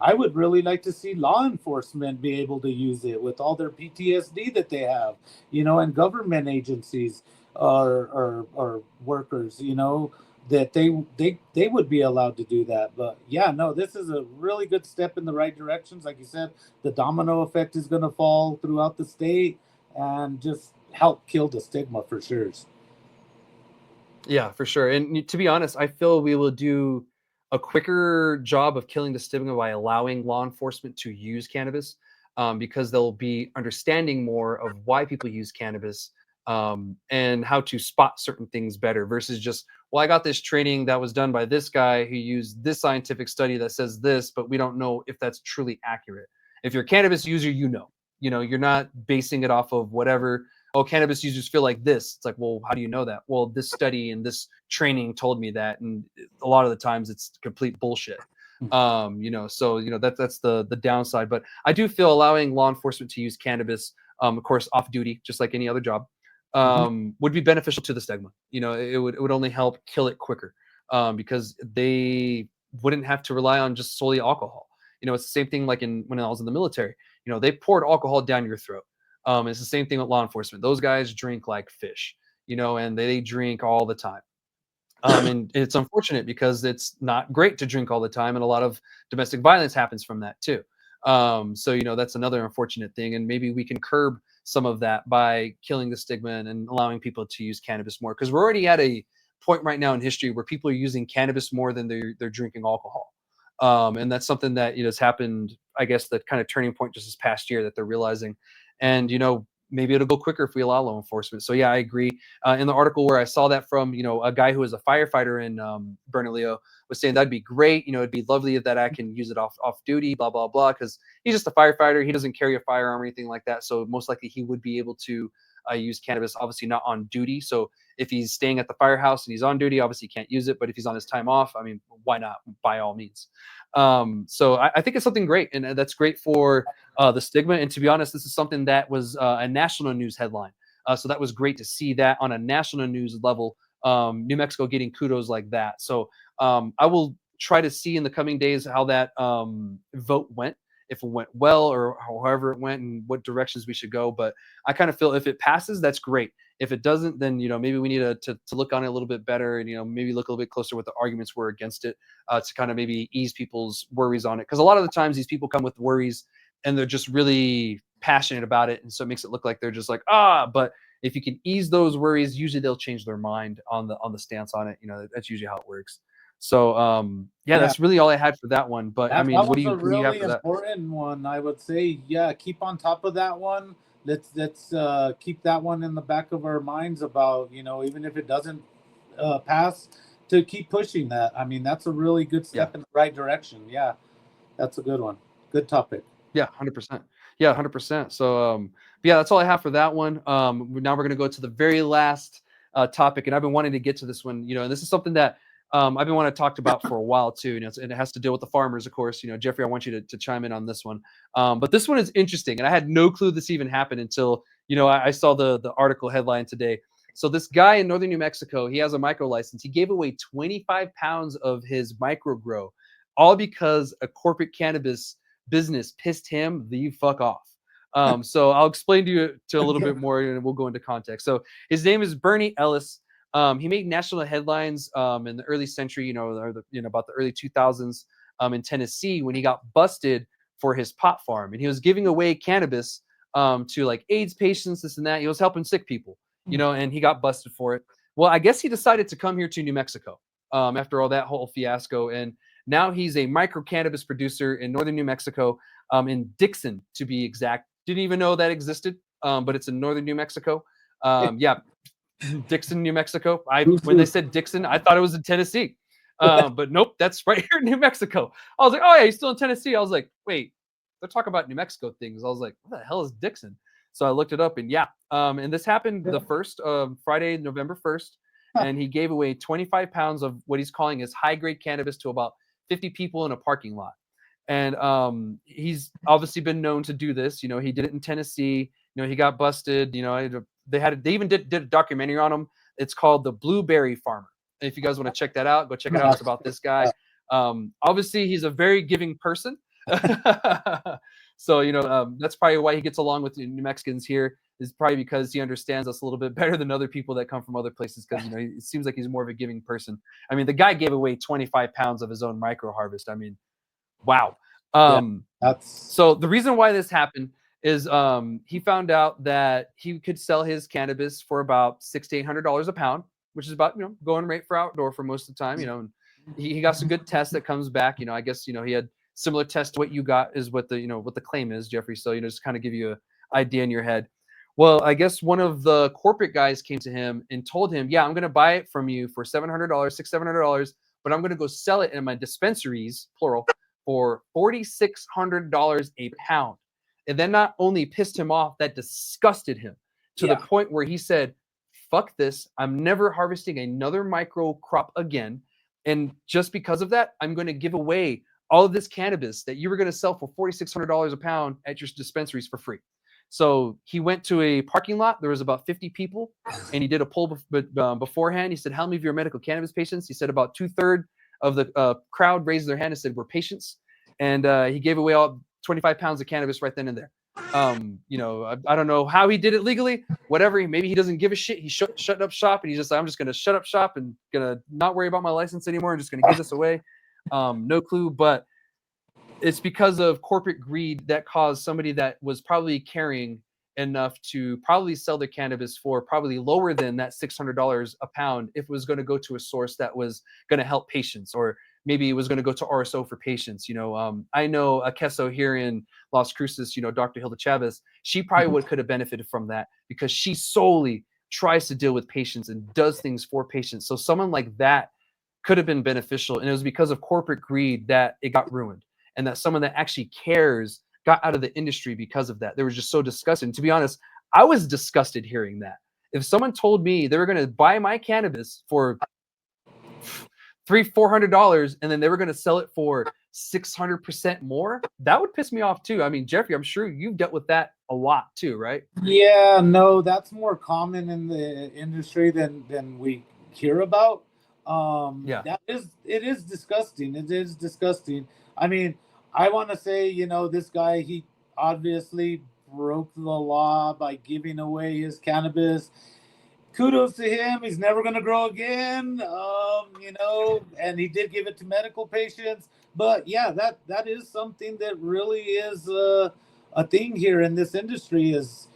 B: I would really like to see law enforcement be able to use it with all their PTSD that they have, and government agencies or workers, that they would be allowed to do that. But yeah, no, this is a really good step in the right directions. Like you said, the domino effect is going to fall throughout the state and just help kill the stigma for sure.
A: Yeah, for sure. And to be honest, I feel we will do a quicker job of killing the stigma by allowing law enforcement to use cannabis, because they'll be understanding more of why people use cannabis, and how to spot certain things better versus just, well, I got this training that was done by this guy who used this scientific study that says this, but we don't know if that's truly accurate. If you're a cannabis user, you're not basing it off of whatever. Oh, cannabis users feel like this. It's like, well, how do you know that? Well, this study and this training told me that, and a lot of the times it's complete bullshit. So that's the downside. But I do feel allowing law enforcement to use cannabis, of course, off duty, just like any other job, would be beneficial to the stigma. It would only help kill it quicker, because they wouldn't have to rely on just solely alcohol. It's the same thing like when I was in the military. They poured alcohol down your throat. It's the same thing with law enforcement. Those guys drink like fish, and they drink all the time. And it's unfortunate because it's not great to drink all the time, and a lot of domestic violence happens from that too. So that's another unfortunate thing, and maybe we can curb some of that by killing the stigma and allowing people to use cannabis more, because we're already at a point right now in history where people are using cannabis more than they're drinking alcohol. And that's something that has happened, I guess, the kind of turning point just this past year that they're realizing. And maybe it'll go quicker if we allow law enforcement. So yeah, I agree. In the article where I saw that from, a guy who is a firefighter in Bernalillo was saying that'd be great. It'd be lovely that I can use it off duty, blah blah blah, because he's just a firefighter. He doesn't carry a firearm or anything like that. So most likely he would be able to use cannabis. Obviously not on duty. So if he's staying at the firehouse and he's on duty, obviously he can't use it. But if he's on his time off, I mean, why not? By all means. So I think it's something great, and that's great for the stigma. And to be honest, this is something that was a national news headline. So that was great to see that on a national news level, New Mexico getting kudos like that. So I will try to see in the coming days how that vote went, if it went well or however it went and what directions we should go. But I kind of feel if it passes, that's great. If it doesn't, then maybe we need to look on it a little bit better, and maybe look a little bit closer what the arguments were against it, to kind of maybe ease people's worries on it. Because a lot of the times these people come with worries and they're just really passionate about it, and so it makes it look like they're just like, but if you can ease those worries, usually they'll change their mind on the stance on it. That's usually how it works. So yeah, that's really all I had for that one. But I mean,
B: that
A: what do
B: was
A: you
B: a really
A: have for
B: important one, I would say. Yeah, keep on top of that one. Let's keep that one in the back of our minds about, even if it doesn't pass, to keep pushing that. I mean, that's a really good step in the right direction. Yeah, that's a good one. Good topic.
A: Yeah, 100%. Yeah, 100%. So yeah, that's all I have for that one. Now we're gonna go to the very last topic, and I've been wanting to get to this one. And this is something that I've been wanting to talk about for a while too. And it has to deal with the farmers, of course. Jeffrey, I want you to chime in on this one. But this one is interesting, and I had no clue this even happened until I saw the article headline today. So this guy in northern New Mexico, he has a micro license. He gave away 25 pounds of his micro grow, all because a corporate cannabis business pissed him the fuck off. So I'll explain to you a little bit more, and we'll go into context. So his name is Bernie Ellis. He made national headlines in the early century, about the early 2000s, in Tennessee, when he got busted for his pot farm, and he was giving away cannabis to like AIDS patients, this and that. He was helping sick people, and he got busted for it. Well, I guess he decided to come here to New Mexico after all that whole fiasco, and now he's a micro cannabis producer in northern New Mexico, in Dixon to be exact. Didn't even know that existed, but it's in northern New Mexico. Yeah, Dixon, New Mexico. When they said Dixon, I thought it was in Tennessee, but nope, that's right here in New Mexico. I was like, oh yeah, he's still in Tennessee. I was like, wait, they're talking about New Mexico things. I was like, what the hell is Dixon? So I looked it up, and yeah, and this happened the first Friday, November 1st, and he gave away 25 pounds of what he's calling his high grade cannabis to about 50 people in a parking lot. And he's obviously been known to do this. He did it in Tennessee. He got busted. They even did a documentary on him. It's called The Blueberry Farmer. And if you guys want to check that out, go check it out. It's about this guy. Obviously, he's a very giving person. So that's probably why he gets along with the New Mexicans here. Is probably because he understands us a little bit better than other people that come from other places. Because it seems like he's more of a giving person. I mean, the guy gave away 25 pounds of his own micro harvest. I mean, wow. So the reason why this happened is he found out that he could sell his cannabis for about $600 to $800 a pound, which is about going rate for outdoor for most of the time. And he got some good tests that comes back. I guess he had similar tests to what you got is what the what the claim is, Jeffrey. So just kind of give you an idea in your head. Well, I guess one of the corporate guys came to him and told him, yeah, I'm going to buy it from you for $700, $700, but I'm going to go sell it in my dispensaries, plural, for $4,600 a pound. And then not only pissed him off, that disgusted him to the point where he said, fuck this. I'm never harvesting another micro crop again. And just because of that, I'm going to give away all of this cannabis that you were going to sell for $4,600 a pound at your dispensaries for free. So he went to a parking lot. There was about 50 people, and he did a poll beforehand. He said, how many of you are medical cannabis patients? He said about 2/3 of the crowd raised their hand and said, we're patients. And he gave away all 25 pounds of cannabis right then and there. I don't know how he did it legally, whatever. Maybe he doesn't give a shit. He shut up shop, and he's just like, I'm just going to shut up shop and going to not worry about my license anymore. I'm just going to give this away. No clue. But it's because of corporate greed that caused somebody that was probably carrying enough to probably sell their cannabis for probably lower than that $600 a pound if it was going to go to a source that was going to help patients, or maybe it was going to go to RSO for patients. I know a queso here in Las Cruces, Dr. Hilda Chavez, she probably could have benefited from that because she solely tries to deal with patients and does things for patients. So someone like that could have been beneficial. And it was because of corporate greed that it got ruined, and that someone that actually cares got out of the industry because of that. They were just so disgusted. And to be honest, I was disgusted hearing that. If someone told me they were going to buy my cannabis for $300-$400 and then they were going to sell it for 600% more, that would piss me off too. I mean, Jeffrey, I'm sure you've dealt with that a lot too, right?
B: Yeah, no, that's more common in the industry than we hear about. It is disgusting. It is disgusting. I mean, I want to say, this guy, he obviously broke the law by giving away his cannabis. Kudos to him. He's never going to grow again. And he did give it to medical patients. But yeah, that is something that really is a thing here in this industry. Is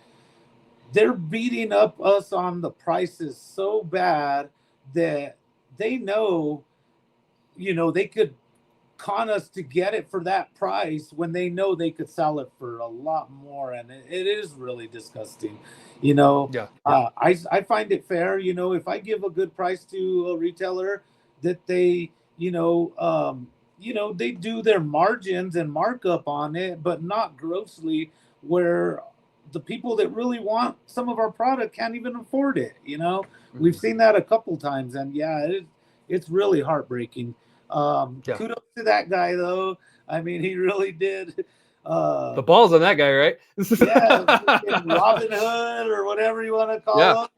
B: they're beating up us on the prices so bad that they know, they could con us to get it for that price when they know they could sell it for a lot more. And it is really disgusting. I find it fair, if I give a good price to a retailer, that they, they do their margins and markup on it, but not grossly, where the people that really want some of our product can't even afford it. We've seen that a couple times, and it's really heartbreaking. Kudos to that guy, though. I mean, he really did.
A: The balls on that guy, right?
B: Robin Hood or whatever you want to call him.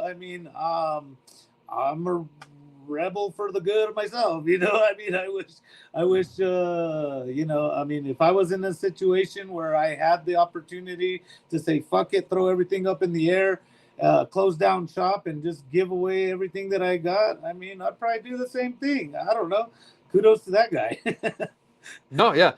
B: I mean, I'm a rebel for the good of myself. I mean, I wish, I mean, if I was in a situation where I had the opportunity to say, fuck it, throw everything up in the air, close down shop and just give away everything that I got, I mean, I'd probably do the same thing. I don't know. Kudos to that guy.
A: No, yeah.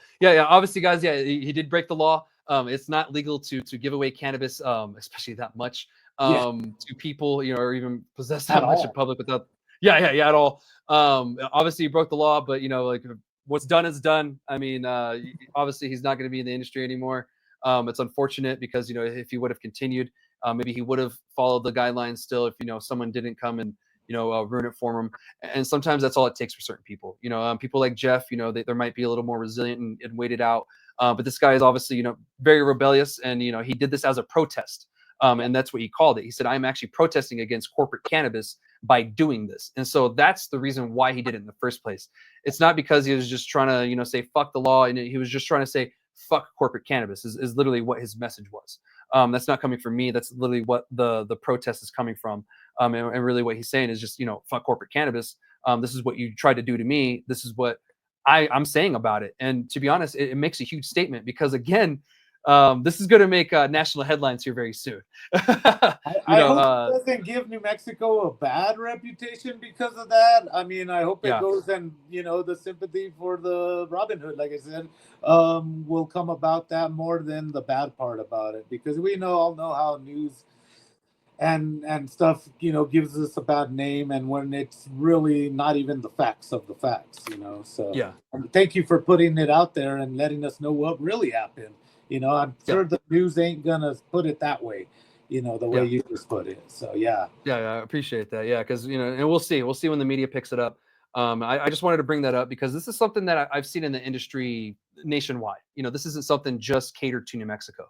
A: Obviously, guys, he did break the law. It's not legal to give away cannabis, especially that much, to people, or even possess that much in public without. At all. Obviously, he broke the law, but like what's done is done. I mean, obviously, he's not going to be in the industry anymore. It's unfortunate because if he would have continued, maybe he would have followed the guidelines still. If someone didn't come and ruin it for him. And sometimes that's all it takes for certain people. People like Jeff, they might be a little more resilient and wait it out. But this guy is obviously, very rebellious, and he did this as a protest. And that's what he called it. He said, I'm actually protesting against corporate cannabis by doing this. And so that's the reason why he did it in the first place. It's not because he was just trying to, say, fuck the law. And he was just trying to say, fuck corporate cannabis is literally what his message was. That's not coming from me. That's literally what the protest is coming from. And really what he's saying is just, fuck corporate cannabis. This is what you tried to do to me. This is what I'm saying about it. And to be honest, it makes a huge statement because, again, this is going to make national headlines here very soon.
B: I hope it doesn't give New Mexico a bad reputation because of that. I mean, I hope it goes, and the sympathy for the Robin Hood, like I said, will come about that more than the bad part about it, because we all know how news and stuff gives us a bad name, and when it's really not even the facts of the facts. So thank you for putting it out there and letting us know what really happened. I'm sure the news ain't gonna put it that way, the way you just put it. So
A: I appreciate that. Yeah, because and we'll see when the media picks it up. I just wanted to bring that up because this is something that I've seen in the industry nationwide. This isn't something just catered to New Mexico.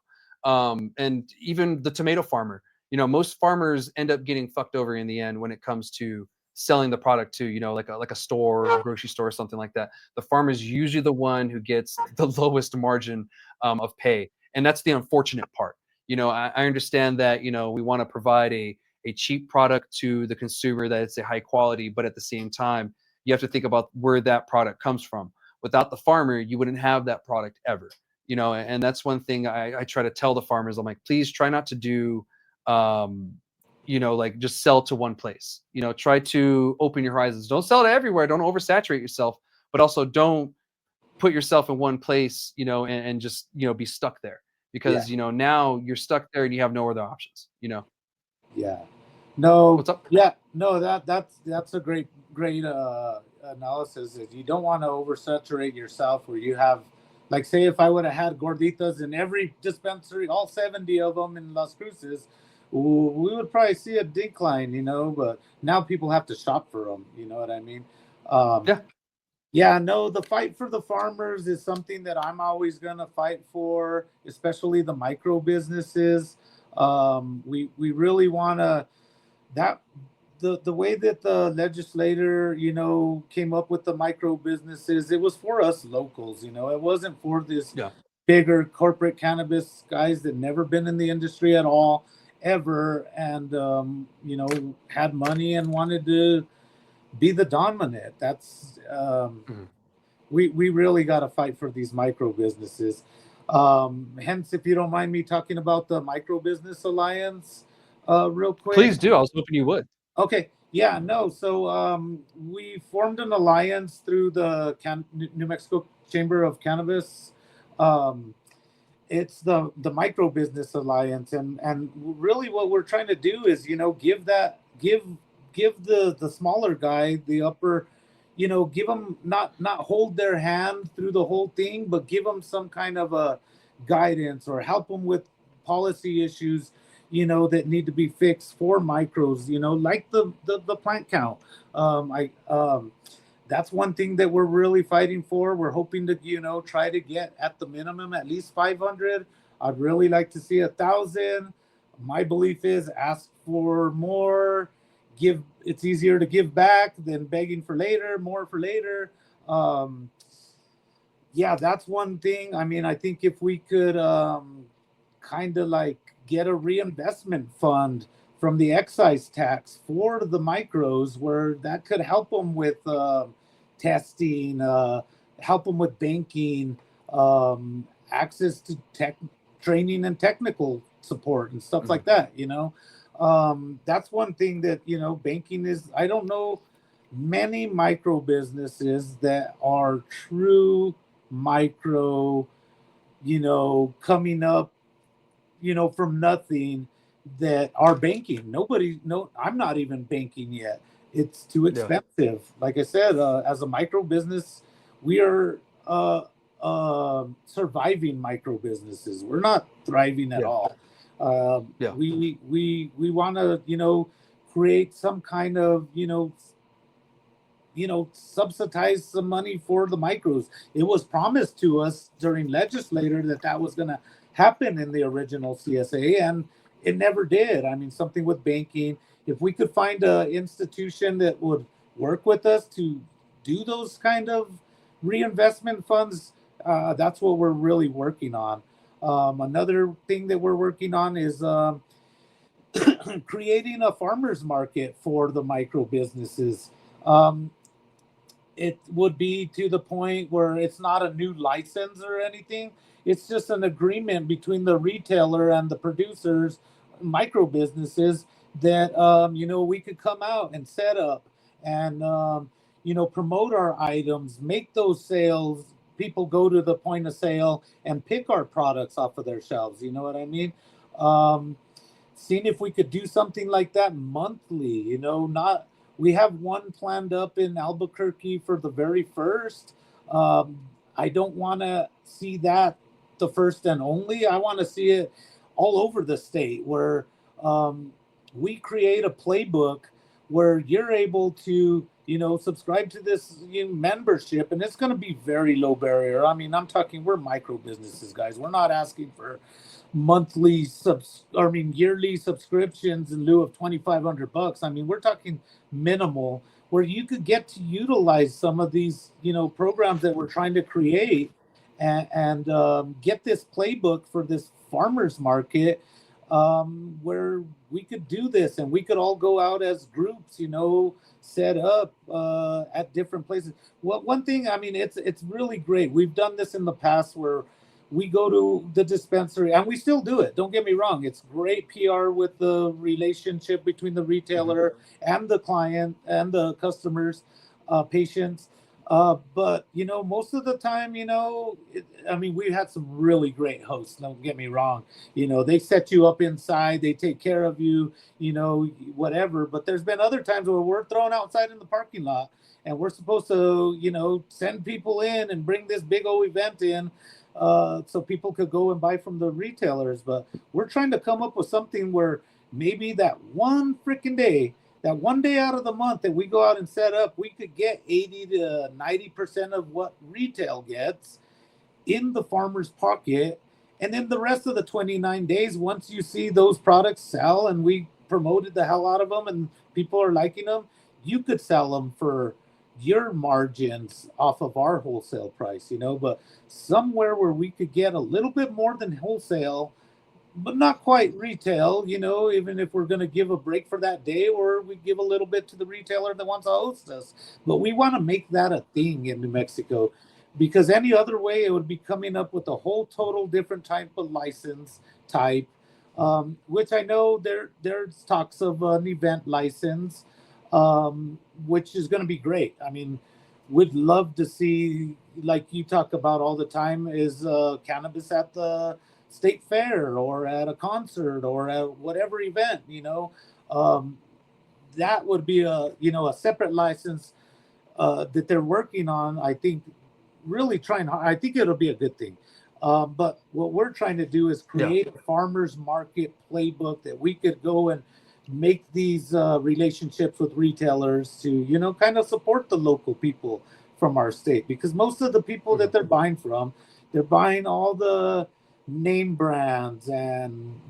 A: And even the tomato farmer, most farmers end up getting fucked over in the end when it comes to selling the product to, like a store or a grocery store or something like that. The farmer is usually the one who gets the lowest margin of pay. And that's the unfortunate part. I understand that, we want to provide a cheap product to the consumer, that it's a high quality, but at the same time, you have to think about where that product comes from. Without the farmer, you wouldn't have that product ever. And that's one thing I try to tell the farmers. I'm like, please try not to do, like just sell to one place. Try to open your horizons. Don't sell to everywhere. Don't oversaturate yourself, but also don't put yourself in one place, and just, be stuck there because, now you're stuck there and you have no other options.
B: Yeah. No.
A: What's up?
B: Yeah. No. That's a great analysis. Is you don't want to oversaturate yourself where you have, like, say, if I would have had gorditas in every dispensary, all 70 of them in Las Cruces, we would probably see a decline, But now people have to shop for them. You know what I mean?
A: Yeah.
B: Yeah, no, the fight for the farmers is something that I'm always going to fight for, especially the micro businesses. We really want to, that the way that the legislator, came up with the micro businesses, it was for us locals, it wasn't for this bigger corporate cannabis guys that never been in the industry at all, ever, and, had money and wanted to be the dominant. That's, we really got to fight for these micro businesses. Hence, if you don't mind me talking about the Micro Business Alliance, real quick.
A: Please do. I was hoping you would.
B: Okay. Yeah, no. So we formed an alliance through the New Mexico Chamber of Cannabis. It's the Micro Business Alliance, and really what we're trying to do is, give the smaller guy the upper, give them not hold their hand through the whole thing, but give them some kind of a guidance or help them with policy issues, that need to be fixed for micros, like the plant count. That's one thing that we're really fighting for. We're hoping to, try to get at the minimum at least 500. I'd really like to see 1,000. My belief is ask for more. It's easier to give back than begging for later, more for later. Yeah, that's one thing. I mean, I think if we could kind of like get a reinvestment fund from the excise tax for the micros, where that could help them with testing, help them with banking, access to training and technical support and stuff like that, that's one thing that, banking is, I don't know many micro businesses that are true micro, coming up, from nothing, that are banking. I'm not even banking yet. It's too expensive. Yeah. Like I said, as a micro business, we are surviving micro businesses. We're not thriving at all. We want to, create some kind of, subsidize some money for the micros. It was promised to us during legislature that was going to happen in the original CSA, and it never did. I mean, something with banking. If we could find an institution that would work with us to do those kind of reinvestment funds, that's what we're really working on. Another thing that we're working on is creating a farmers market for the micro businesses. It would be to the point where it's not a new license or anything. It's just an agreement between the retailer and the producers, micro businesses, that, we could come out and set up and, promote our items, make those sales. People go to the point of sale and pick our products off of their shelves. You know what I mean? Seeing if we could do something like that monthly, we have one planned up in Albuquerque for the very first. I don't want to see that the first and only. I want to see it all over the state, where we create a playbook where you're able to subscribe to this membership, and it's going to be very low barrier. I mean, I'm talking, we're micro businesses, guys. We're not asking for yearly subscriptions in lieu of $2,500. I mean, we're talking minimal, where you could get to utilize some of these, programs that we're trying to create, and get this playbook for this farmers market, where we could do this, and we could all go out as groups, set up at different places. Well, one thing, I mean, it's really great. We've done this in the past where we go to the dispensary, and we still do it. Don't get me wrong. It's great PR with the relationship between the retailer and the client and the customers, patients. But most of the time, we had some really great hosts. Don't get me wrong. They set you up inside, they take care of you, whatever. But there's been other times where we're thrown outside in the parking lot, and we're supposed to, send people in and bring this big old event in, so people could go and buy from the retailers. But we're trying to come up with something where maybe that one freaking day, that one day out of the month that we go out and set up, we could get 80 to 90% of what retail gets in the farmer's pocket. And then the rest of the 29 days, once you see those products sell and we promoted the hell out of them and people are liking them, you could sell them for your margins off of our wholesale price, but somewhere where we could get a little bit more than wholesale, but not quite retail, even if we're going to give a break for that day, or we give a little bit to the retailer that wants to host us. But we want to make that a thing in New Mexico, because any other way it would be coming up with a whole total different type of license type, which I know there's talks of an event license, which is going to be great. I mean, we'd love to see, like you talk about all the time, is cannabis at the state fair or at a concert or at whatever event, that would be a separate license that they're working on. I think really trying hard. I think it'll be a good thing. But what we're trying to do is create a farmers market playbook that we could go and make these relationships with retailers to, kind of support the local people from our state, because most of the people that they're buying from, they're buying all the name brands and,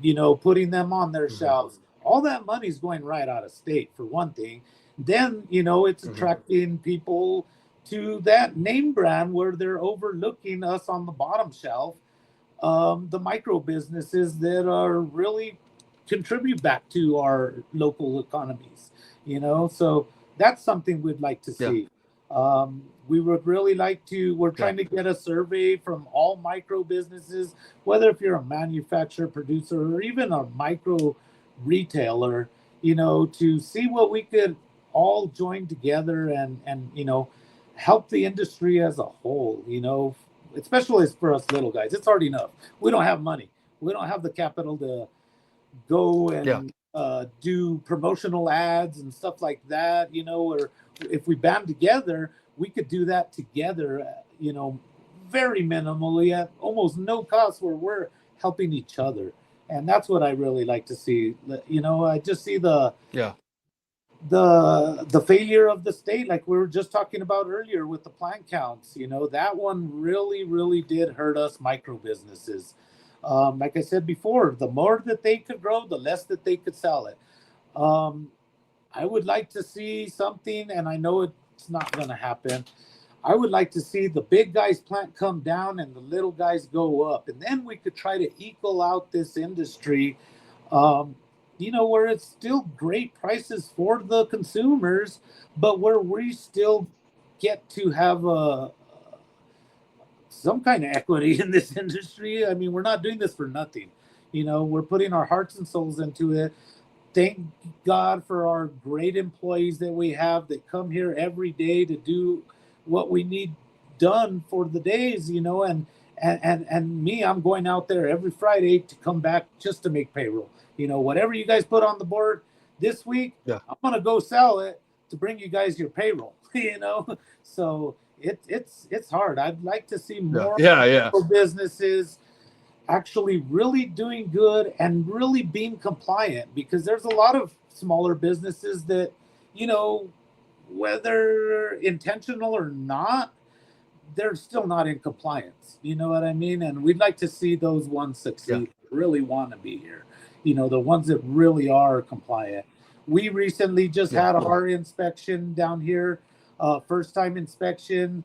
B: putting them on their shelves. All that money's going right out of state, for one thing. Then, it's attracting people to that name brand where they're overlooking us on the bottom shelf, the micro businesses that are really contribute back to our local economies, so that's something we'd like to see. We would really like to, we're trying to get a survey from all micro businesses, whether if you're a manufacturer, producer, or even a micro retailer, to see what we could all join together and help the industry as a whole, especially for us little guys. It's hard enough. We don't have money. We don't have the capital to go and do promotional ads and stuff like that, or if we band together, we could do that together, very minimally at almost no cost, where we're helping each other. And that's what I really like to see. I just see the failure of the state, like we were just talking about earlier with the plant counts. That one really, really did hurt us micro businesses. Like I said before, the more that they could grow, the less that they could sell it. I would like to see something, and I know it's not going to happen. I would like to see the big guys plant come down and the little guys go up, and then we could try to equal out this industry, where it's still great prices for the consumers, but where we still get to have some kind of equity in this industry. I mean, we're not doing this for nothing. We're putting our hearts and souls into it. Thank God for our great employees that we have that come here every day to do what we need done for the days, and me, I'm going out there every Friday to come back just to make payroll. Whatever you guys put on the board this week, I'm going to go sell it to bring you guys your payroll, so it's hard. I'd like to see more businesses actually really doing good and really being compliant, because there's a lot of smaller businesses that whether intentional or not, they're still not in compliance. You know what I mean? And we'd like to see those ones
A: Yeah.
B: succeed, really want to be here. The ones that really are compliant. We recently just
A: Yeah.
B: had our inspection down here, first time inspection,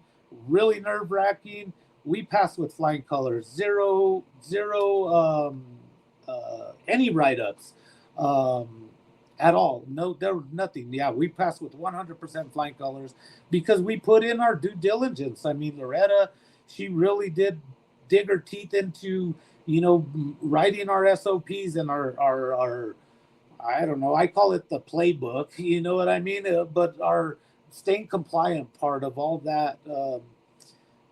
B: really nerve wracking. We passed with flying colors, zero, any write ups. At all. No, there was nothing. Yeah, we passed with 100% flying colors because we put in our due diligence. I mean, Loretta, she really did dig her teeth into, writing our SOPs and our I don't know, I call it the playbook, you know what I mean? But our staying compliant part of all that,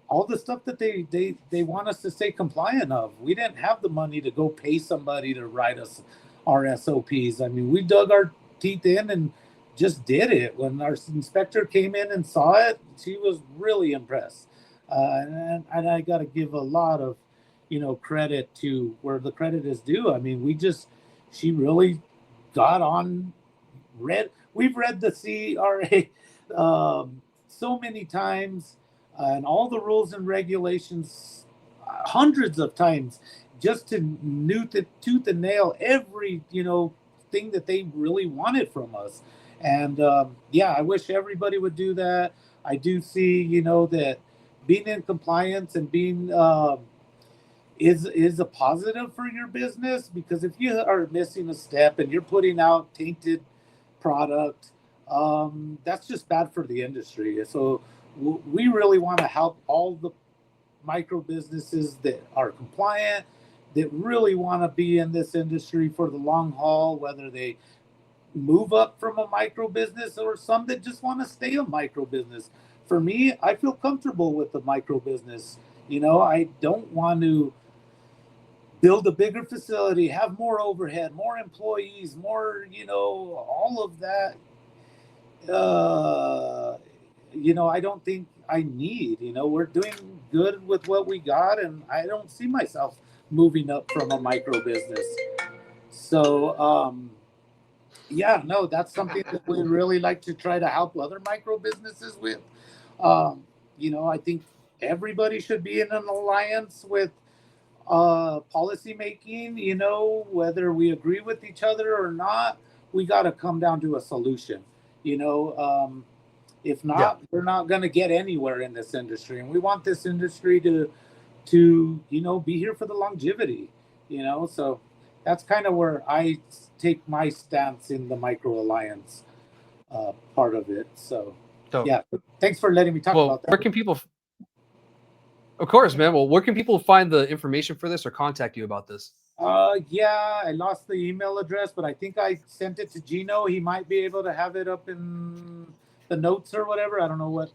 B: all the stuff that they want us to stay compliant of. We didn't have the money to go pay somebody to write us our SOPs. I mean, we dug our teeth in and just did it. When our inspector came in and saw it, she was really impressed. And I got to give a lot of, credit to where the credit is due. I mean, she really got on, we've read the CRA so many times, and all the rules and regulations hundreds of times, just to tooth and nail every thing that they really wanted from us. And yeah, I wish everybody would do that. I do see that being in compliance and being is a positive for your business, because if you are missing a step and you're putting out tainted product, that's just bad for the industry. So we really want to help all the micro businesses that are compliant, that really want to be in this industry for the long haul, whether they move up from a micro business or some that just want to stay a micro business. For me, I feel comfortable with the micro business. I don't want to build a bigger facility, have more overhead, more employees, more, all of that. I don't think I need. We're doing good with what we got, and I don't see myself moving up from a micro business. So, yeah, no, that's something that we really like to try to help other micro businesses with. I think everybody should be in an alliance with policy making. Whether we agree with each other or not, we got to come down to a solution. If not, we're not going to get anywhere in this industry, and we want this industry to be here for the longevity. So that's kind of where I take my stance in the micro alliance part of it. So yeah, thanks for letting me talk about that.
A: Where can people? Of course, man. Well, where can people find the information for this or contact you about this?
B: Yeah, I lost the email address, but I think I sent it to Gino. He might be able to have it up in the notes or whatever. I don't know what.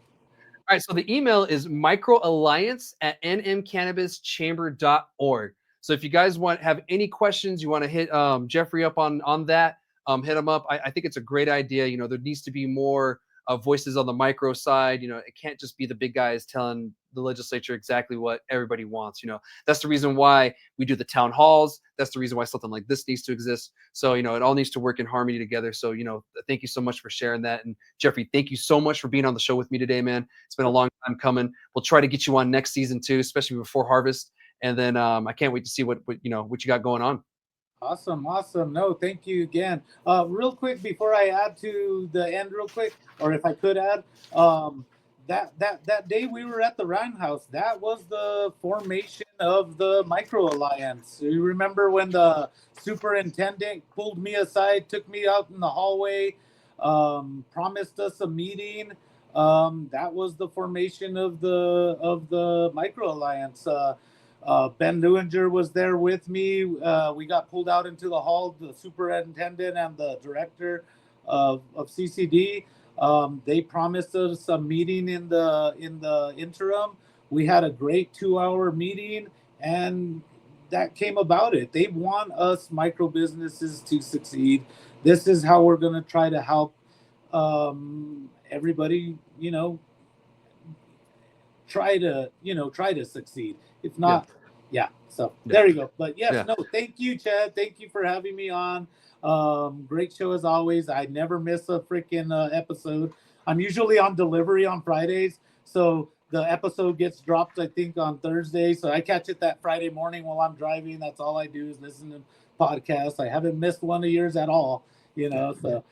A: All right, so the email is microalliance@nmcannabischamber.org. So if you guys have any questions, you want to hit Jeffrey up on that, hit him up. I think it's a great idea. There needs to be more voices on the micro side. It can't just be the big guys telling the legislature exactly what everybody wants. That's the reason why we do the town halls. That's the reason why something like this needs to exist. So, it all needs to work in harmony together. So, thank you so much for sharing that. And Jeffrey, thank you so much for being on the show with me today, man. It's been a long time coming. We'll try to get you on next season too, especially before harvest. And then I can't wait to see what you got going on.
B: Awesome. No, thank you again. Real quick before I add to the end, real quick, or if I could add, that day we were at the Roundhouse, that was the formation of the Micro Alliance. You remember when the superintendent pulled me aside, took me out in the hallway, promised us a meeting. That was the formation of the Micro Alliance. Ben Lewinger was there with me. We got pulled out into the hall, the superintendent and the director of CCD. They promised us a meeting in the interim. We had a great 2-hour meeting, and that came about it. They want us micro businesses to succeed. This is how we're going to try to help everybody, try to succeed. If not, so there you go. But yes, no, thank you, Chad. Thank you for having me on. Great show as always. I never miss a freaking episode. I'm usually on delivery on Fridays, so the episode gets dropped, I think, on Thursday. So I catch it that Friday morning while I'm driving. That's all I do is listen to podcasts. I haven't missed one of yours at all, you know. So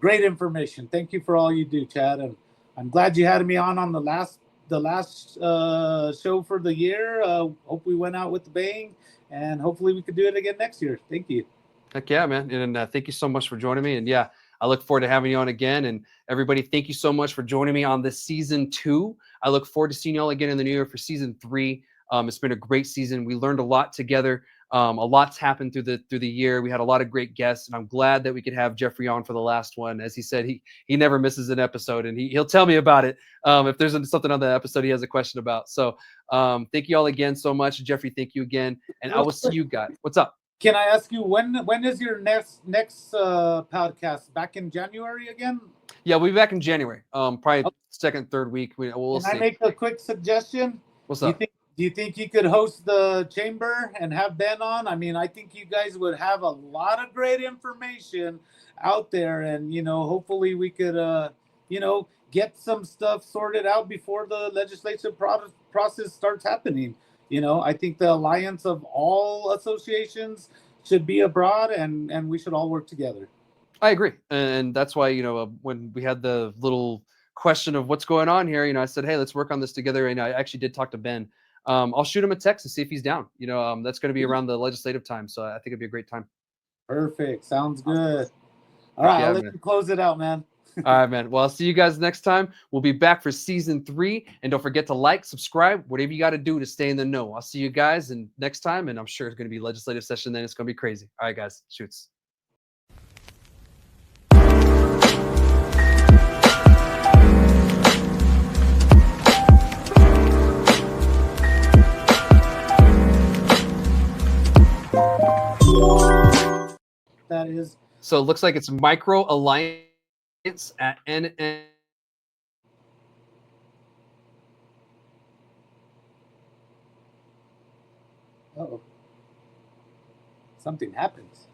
B: great information. Thank you for all you do, Chad. And I'm glad you had me on the last show for the year. Hope we went out with the bang, and hopefully we could do it again next year. Thank you.
A: Heck yeah, man. And thank you so much for joining me. And yeah, I look forward to having you on again. And everybody, thank you so much for joining me on this season 2. I look forward to seeing you all again in the new year for season 3. It's been a great season. We learned a lot together. A lot's happened through the year. We had a lot of great guests, and I'm glad that we could have Jeffery on for the last one. As he said, he never misses an episode, and he'll tell me about it if there's something on the episode he has a question about. So thank you all again so much. Jeffery, thank you again. And I will see you guys. What's up?
B: Can I ask you when is your next podcast? Back in January again?
A: Yeah, we'll be back in January. Probably second, third week. We'll see.
B: Can I make a quick suggestion?
A: What's up?
B: Do you think you could host the chamber and have Ben on? I mean, I think you guys would have a lot of great information out there, and hopefully we could get some stuff sorted out before the legislative process starts happening. I think the alliance of all associations should be abroad, and we should all work together.
A: I agree. And that's why, when we had the little question of what's going on here, I said, hey, let's work on this together. And I actually did talk to Ben. I'll shoot him a text and see if he's down. That's going to be around the legislative time. So I think it'd be a great time.
B: Perfect. Sounds good. All right. I'll let you close it out, man.
A: All right, man. Well, I'll see you guys next time. We'll be back for season 3. And don't forget to like, subscribe, whatever you got to do to stay in the know. I'll see you guys next time. And I'm sure it's going to be legislative session then. It's going to be crazy. All right, guys. Shoots.
B: That is.
A: So it looks like it's Micro Alliance at NN.
B: Uh-oh. Something happens.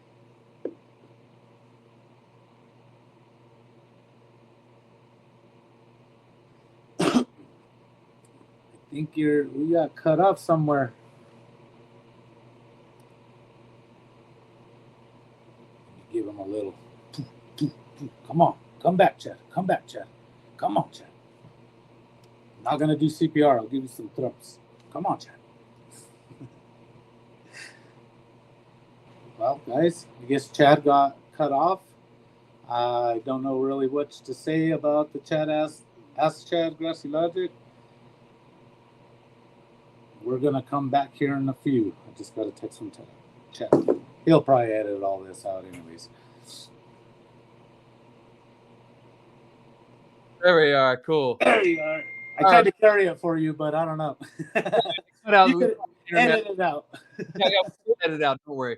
B: I think we got cut off somewhere. Give him a little. Come on. Come back, Chad. Come back, Chad. Come on, Chad. I'm not going to do CPR. I'll give you some thrups. Come on, Chad. Well, guys, I guess Chad got cut off. I don't know really what to say about the Chad Ask Chad Grassy Logic. We're going to come back here in a few. I just got a text from Chad. He'll probably edit all this out anyways.
A: There we are. Cool.
B: There you are. I tried to carry it for you, but I don't know. You could edit it out.
A: Yeah, edit it out. Don't worry.